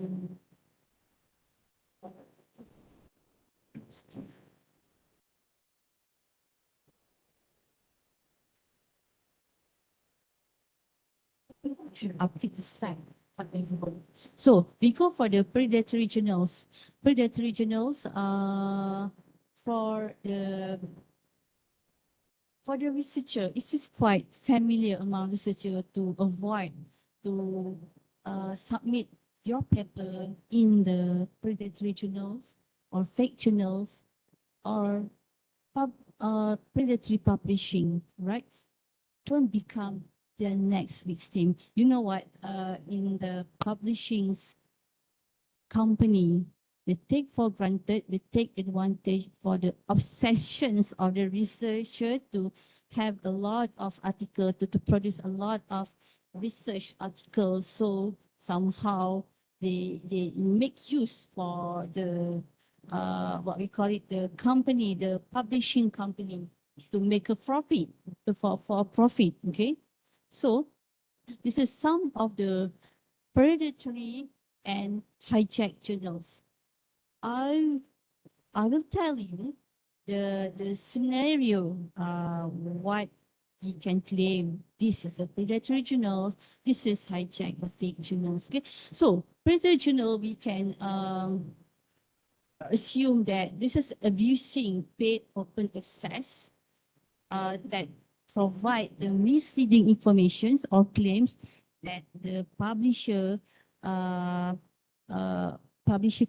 update the slide. So we go for the predatory journals. Predatory journals for the researcher, it is quite familiar among researcher to avoid to submit your paper in the predatory journals or fake journals or predatory publishing, right? Don't become their next victim. You know what? In the publishing company, they take for granted, they take advantage for the obsessions of the researcher to have a lot of articles, to produce a lot of research articles. So somehow they make use for the what we call it, the company, the publishing company, to make a profit, for profit. Okay, so this is some of the predatory and hijack journals. I will tell you the scenario, what you can claim. This is a predatory journal, this is hijack or fake journals. Okay, so predatory journal, we can assume that this is abusing paid open access that provide the misleading information or claims that the publisher uh,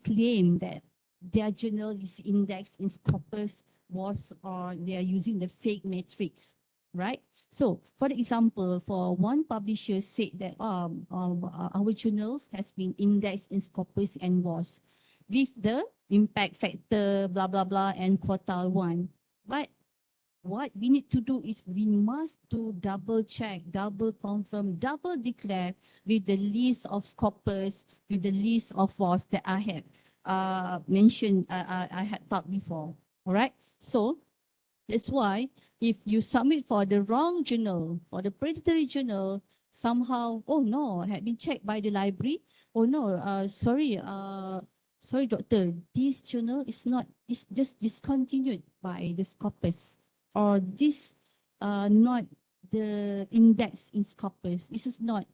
claim that their journal is indexed in Scopus, WoS, or they are using the fake matrix, right? So, for example, for one publisher said that our journals has been indexed in Scopus and WoS with the impact factor, blah, blah, blah, and quartile 1. But what we need to do is we must do double check, double confirm, double declare with the list of Scopus, with the list of WoS that I had mentioned, I had taught before. All right. So that's why if you submit for the wrong journal, for the predatory journal, somehow, oh no, had been checked by the library. Oh no, sorry, doctor, this journal is not, it's just discontinued by the Scopus, or this not the index in Scopus. This is not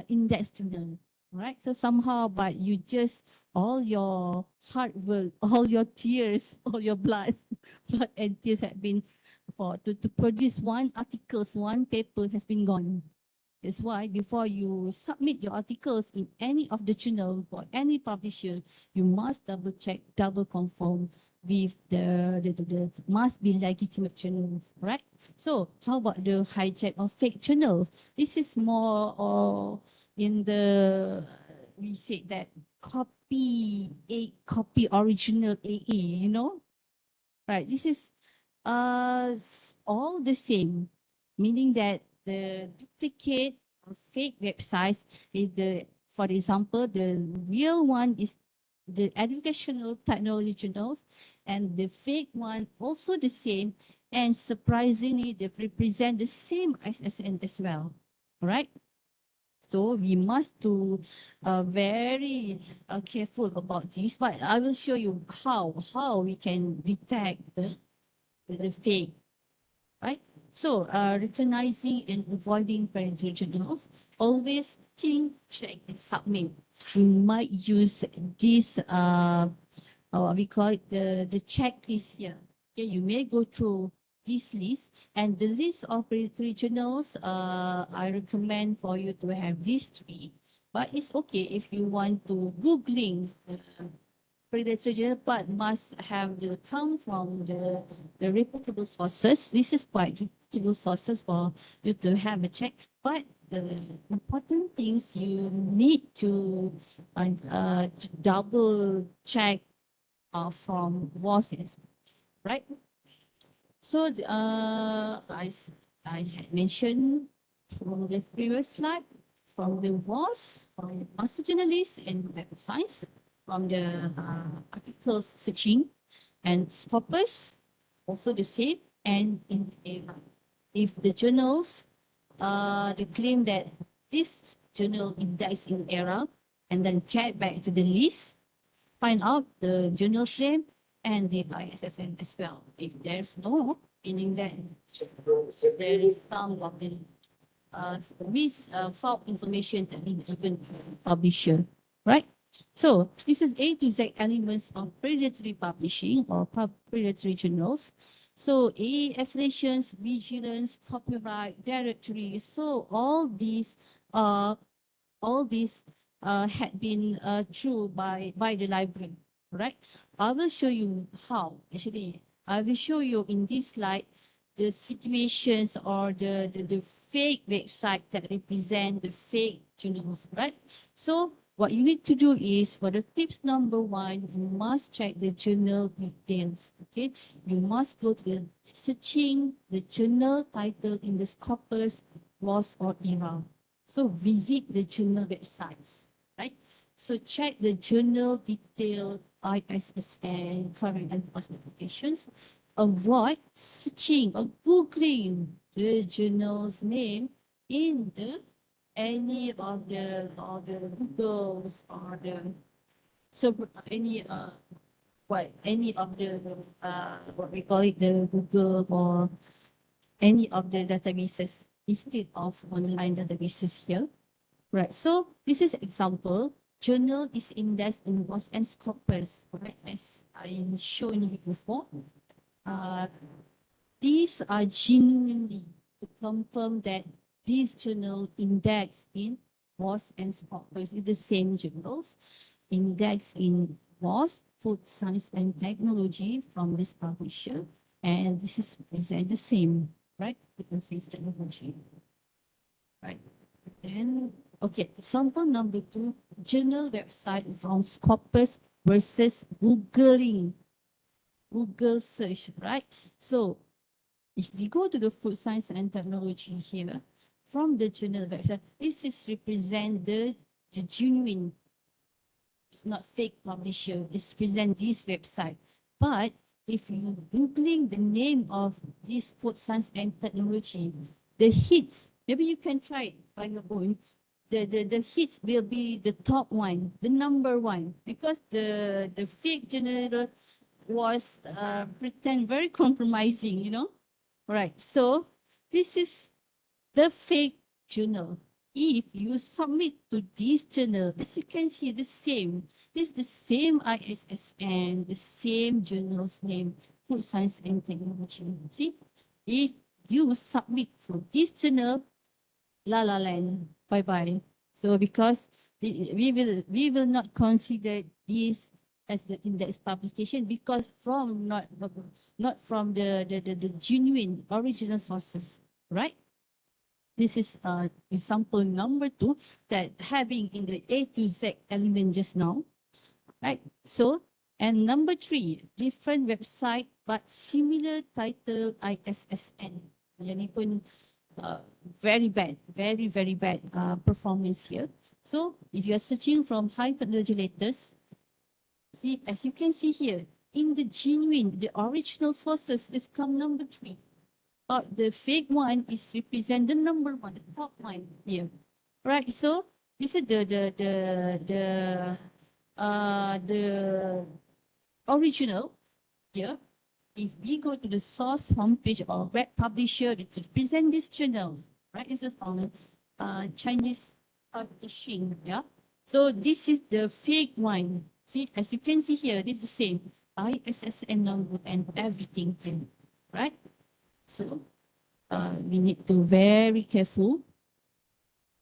index journal, right? So somehow, but you just all your hard work, all your tears, all your blood, blood and tears have been to produce one articles, one paper has been gone. That's why before you submit your articles in any of the journal for any publisher, you must double check, double confirm with the must be legitimate journals, right? So how about the hijack or fake journals? This is more or in the, we said that copy original AA, you know, right? This is all the same, meaning that the duplicate or fake websites is the, for example, the real one is the educational technology journals, and the fake one also the same, and surprisingly they represent the same ISSN as well. All right. So we must do very careful about this, but I will show you how we can detect the fake, right? So recognizing and avoiding parental journals, always think, check, and submit. We might use this what we call it, the checklist here. Okay, you may go through this list, and the list of predatory journals, I recommend for you to have these 3. But it's okay if you want to Googling predatory journal, but must have the come from the reputable sources. This is quite reputable sources for you to have a check. But the important things you need to double check from WoS, right? So I had mentioned from the previous slide, from the WoS, from master journalist and web science, from the articles searching, and Scopus, also the same, and in era. If the journals, they claim that this journal index in era, and then get back to the list, find out the journal's name and the ISSN as well. If there's no, meaning that there is some of the false information that been given to the publisher, right? So this is A to Z elements of predatory publishing or predatory journals. So A, affiliations, vigilance, copyright, directory. So all these had been true by the library, right? I will show you how. Actually, I will show you in this slide the situations or the fake website that represent the fake journals, right? So what you need to do is, for the tips number 1, you must check the journal details, okay? You must go to the searching the journal title in the Scopus, WoS, or era. So visit the journal websites, right? So check the journal detail, ISSN, current and past publications. Avoid searching or Googling the journal's name in the any of the Googles or the any any of the what we call it, the Google or any of the databases instead of online databases here. Right. So this is example. Journal is indexed in WoS and Scopus, right? As I shown you before. These are genuinely to confirm that these journal indexed in WoS and Scopus is the same journals indexed in WoS, Food Science and Technology from this publisher, and this is present the same, right? You can say technology, right? Then, okay, example number 2, journal website from Scopus, versus Googling, Google search, right? So if we go to the food science and technology here, from the journal website, this is represent the genuine, it's not fake publisher, it's present this website. But if you Googling the name of this food science and technology, the hits, maybe you can try it by your own. The hits will be the top one, the number one, because the fake journal was pretend very compromising, you know? Right. So this is the fake journal. If you submit to this journal, as you can see, the same. This is the same ISSN, the same journal's name, Food Science and Technology. See, if you submit for this journal, la la land, bye bye. So because we will not consider this as the index publication because from not from the genuine original sources, right? This is example number 2 that having in the A to Z element just now, right? So, and number 3, different website but similar title ISSN. Yang ni pun very bad, very bad performance here. So, if you are searching from high technology letters, see, as you can see here, in the genuine, the original sources is come number 3. But the fake one is represent the number 1, the top one here. Right, so this is the original here. If we go to the source homepage or web publisher to present this journal, right? This is from Chinese publishing, yeah. So this is the fake one. See, as you can see here, this is the same ISSN number and everything here, right? So we need to very careful.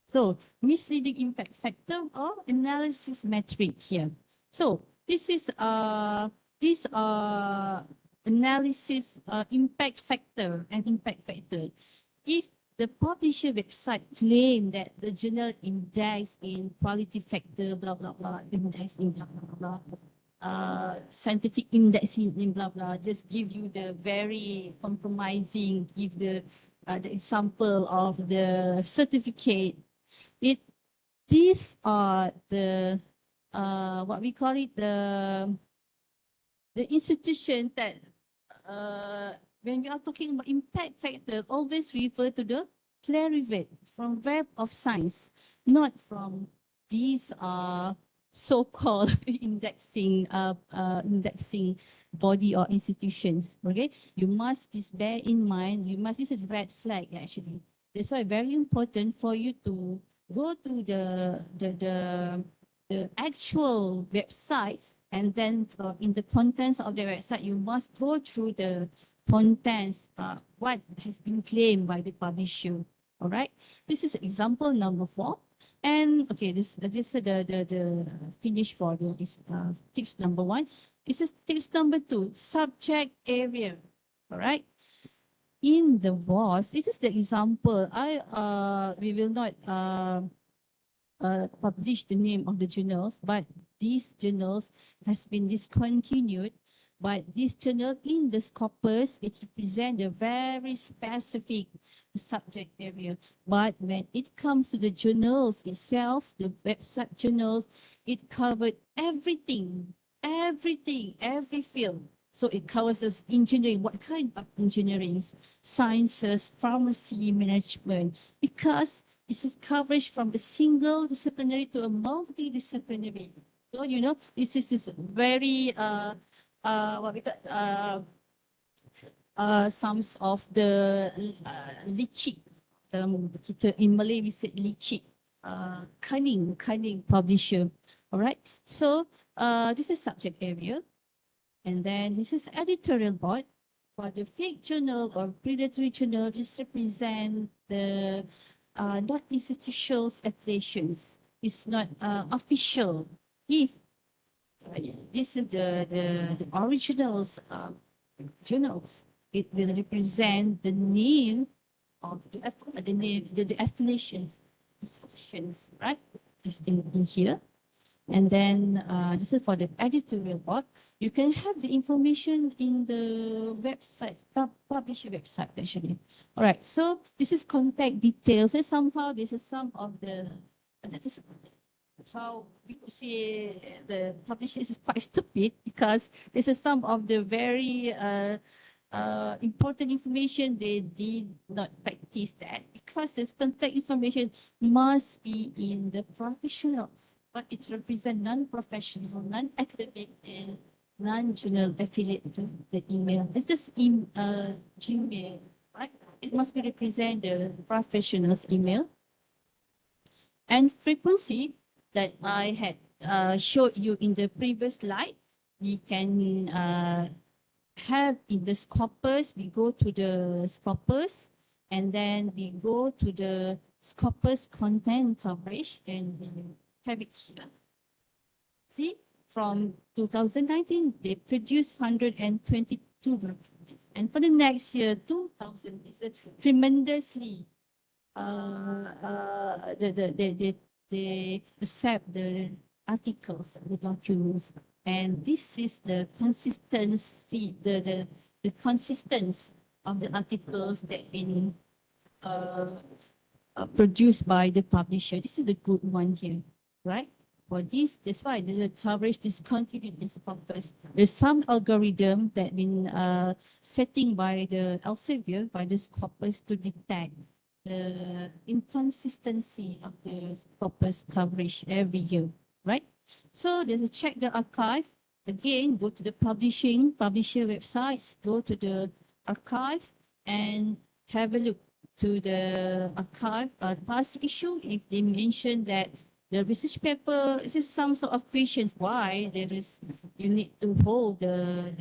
So misleading impact factor or analysis metric here. So this is analysis impact factor and impact factor. If the publisher website claim that the journal index in quality factor blah blah blah, index in blah blah blah, scientific indexing in blah blah, just give you the very compromising, give the example of the certificate. These are the what we call it, the institution that when we are talking about impact factor, always refer to the Clarivate from Web of Science, not from these so-called indexing body or institutions. Okay, you must bear in mind. You must, it's a red flag actually. That's why very important for you to go to the actual websites, and then in the contents of the website, you must go through the contents, what has been claimed by the publisher. All right, this is example number 4. And okay, this is the finish for the tips number 1. This is tips number 2, subject area. All right. In the WoS, it is the example. We will not publish the name of the journals, but these journals has been discontinued. But this journal in the Scopus, it represents a very specific subject area. But when it comes to the journals itself, the website journals, it covered everything, every field. So it covers us engineering. What kind of engineering? Sciences, pharmacy, management. Because this is coverage from a single disciplinary to a multidisciplinary. So, you know, this is very, what we got, some of the licik. Kita in Malay we said licik, cunning publisher. All right. So this is subject area. And then this is editorial board. For the fake journal or predatory journal, this represent the not institutional affiliations. It's not official. If this is the originals journals, it will represent the name of the affiliations, institutions, right? It's in here. And then this is for the editorial board. You can have the information in the website, publisher website actually. All right, so this is contact details. So somehow this is some of the, that is how we could say the publisher is quite stupid, because this is some of the very important information. They did not practice that, because this contact information must be in the professionals, but it represents non-professional, non-academic, and non-journal affiliate to the email. It's just in Gmail, right? It must be represent the professional's email. And frequency that I had showed you in the previous slide, we can have in the Scopus, we go to the Scopus, and then we go to the Scopus content coverage, and we have it here. See, from 2019, they produced 122 documents. And for the next year, 2000, is a tremendously they accept the articles, the documents, and this is the consistency, the consistency of the articles that been produced by the publisher. This is the good one here, right? For this, that's why the coverage discontinued in Scopus. There's some algorithm that been setting by the Elsevier, by the Scopus, to detect the inconsistency of the Scopus coverage every year, right? So there's a check the archive. Again, go to the publisher websites, go to the archive and have a look to the archive past issue. If they mention that the research paper, this is some sort of questions why there is, you need to hold the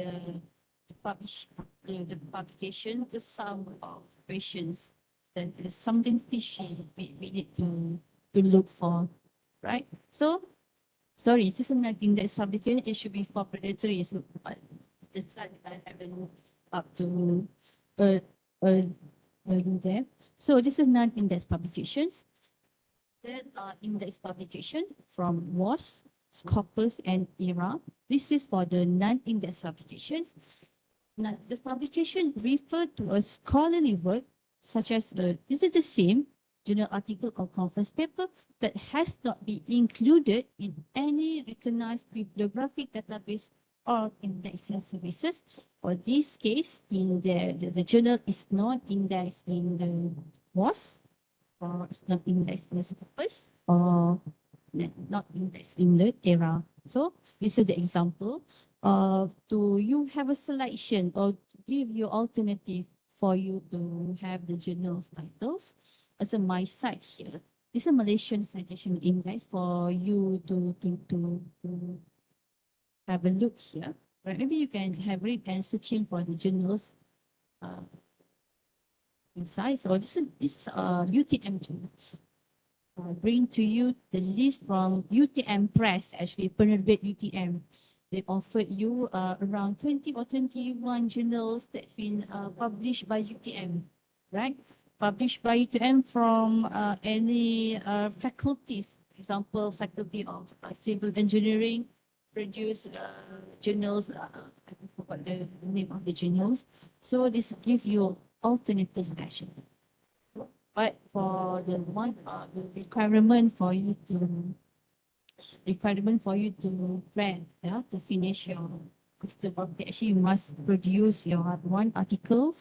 publication to some of questions. Then there's something fishy we need to look for, right? So, sorry, this is not index publication. It should be for predatory. So, the slide I haven't up to there. So this is non-index publications. There are index publication from WoS, Scopus, and ERA. This is for the non-index publications. Now, the publication refer to a scholarly work, such as this is the same journal article or conference paper that has not been included in any recognized bibliographic database or indexing services. For this case, in the journal is not indexed in the WoS, or it's not indexed in the Scopus, or not indexed in the ERA. So this is the example. To you have a selection or give you alternative for you to have the journal's titles. As a my site here, this is a Malaysian citation index for you to have a look here. Right? Maybe you can have it and searching for the journals inside. So this is UTM journals. Bring to you the list from UTM Press, actually, penerbit UTM. They offered you around 20 or 21 journals that been published by UTM, right? Published by UTM from any faculty. For example, Faculty of Civil Engineering produce journals. I forgot the name of the journals. So this gives you alternative action. But for the one, the requirement for you to plan, yeah, to finish your master project, actually you must produce your one article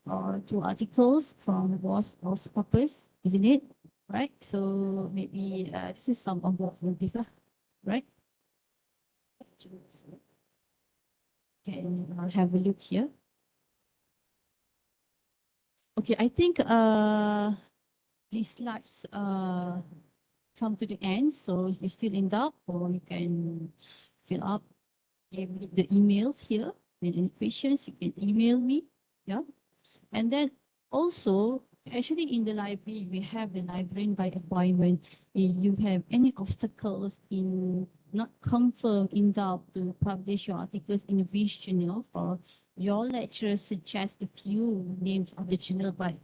or two articles from WoS or Scopus, isn't it? Right? So maybe this is some of the alternative, right? Can have a look here. Okay, I think these slides come to the end, so you're still in doubt, or you can fill up the emails here. And any questions, you can email me. Yeah. And then also, actually in the library, we have the librarian by appointment. If you have any obstacles in not confirm in doubt to publish your articles in which journal, or your lecturer suggests a few names of the journal, but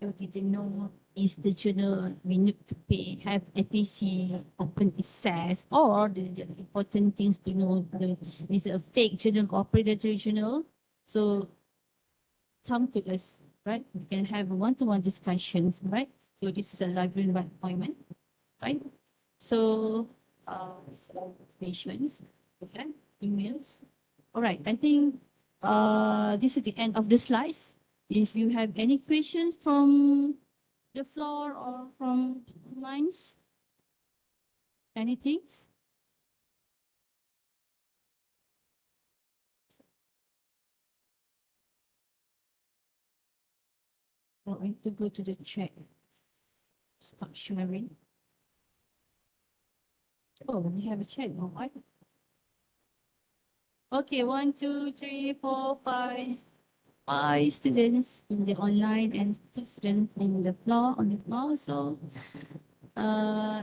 you didn't know is the journal we need to pay, have APC, open access, or the important things to know, is it a fake journal or predatory journal? So come to us, right? We can have one-to-one discussions, right? So this is a library appointment, right? So, questions, okay, emails. All right, I think this is the end of the slides. If you have any questions from the floor or from lines, anything? Or I need to go to the chat. Stop sharing. Oh, we have a chat. Oh, okay, 1, 2, 3, 4, 5. 5 students in the online and 2 students in the floor, on the floor. So,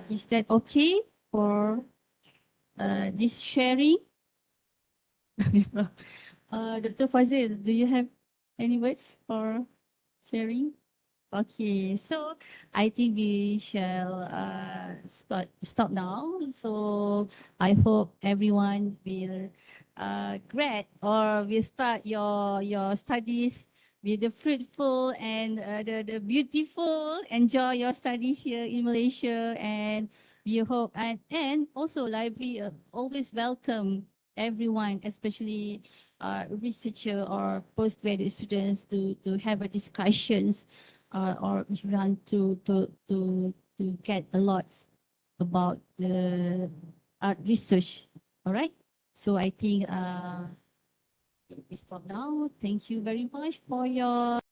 is that okay for this sharing? Dr. Fazil, do you have any words for sharing? Okay, so I think we shall stop now. So I hope everyone will grad or will start your studies with the fruitful and the beautiful. Enjoy your study here in Malaysia, and we hope and also library always welcome everyone, especially researcher or postgraduate students to have a discussions or if you want to get a lot about the art research. All right. So I think we stop now. Thank you very much for your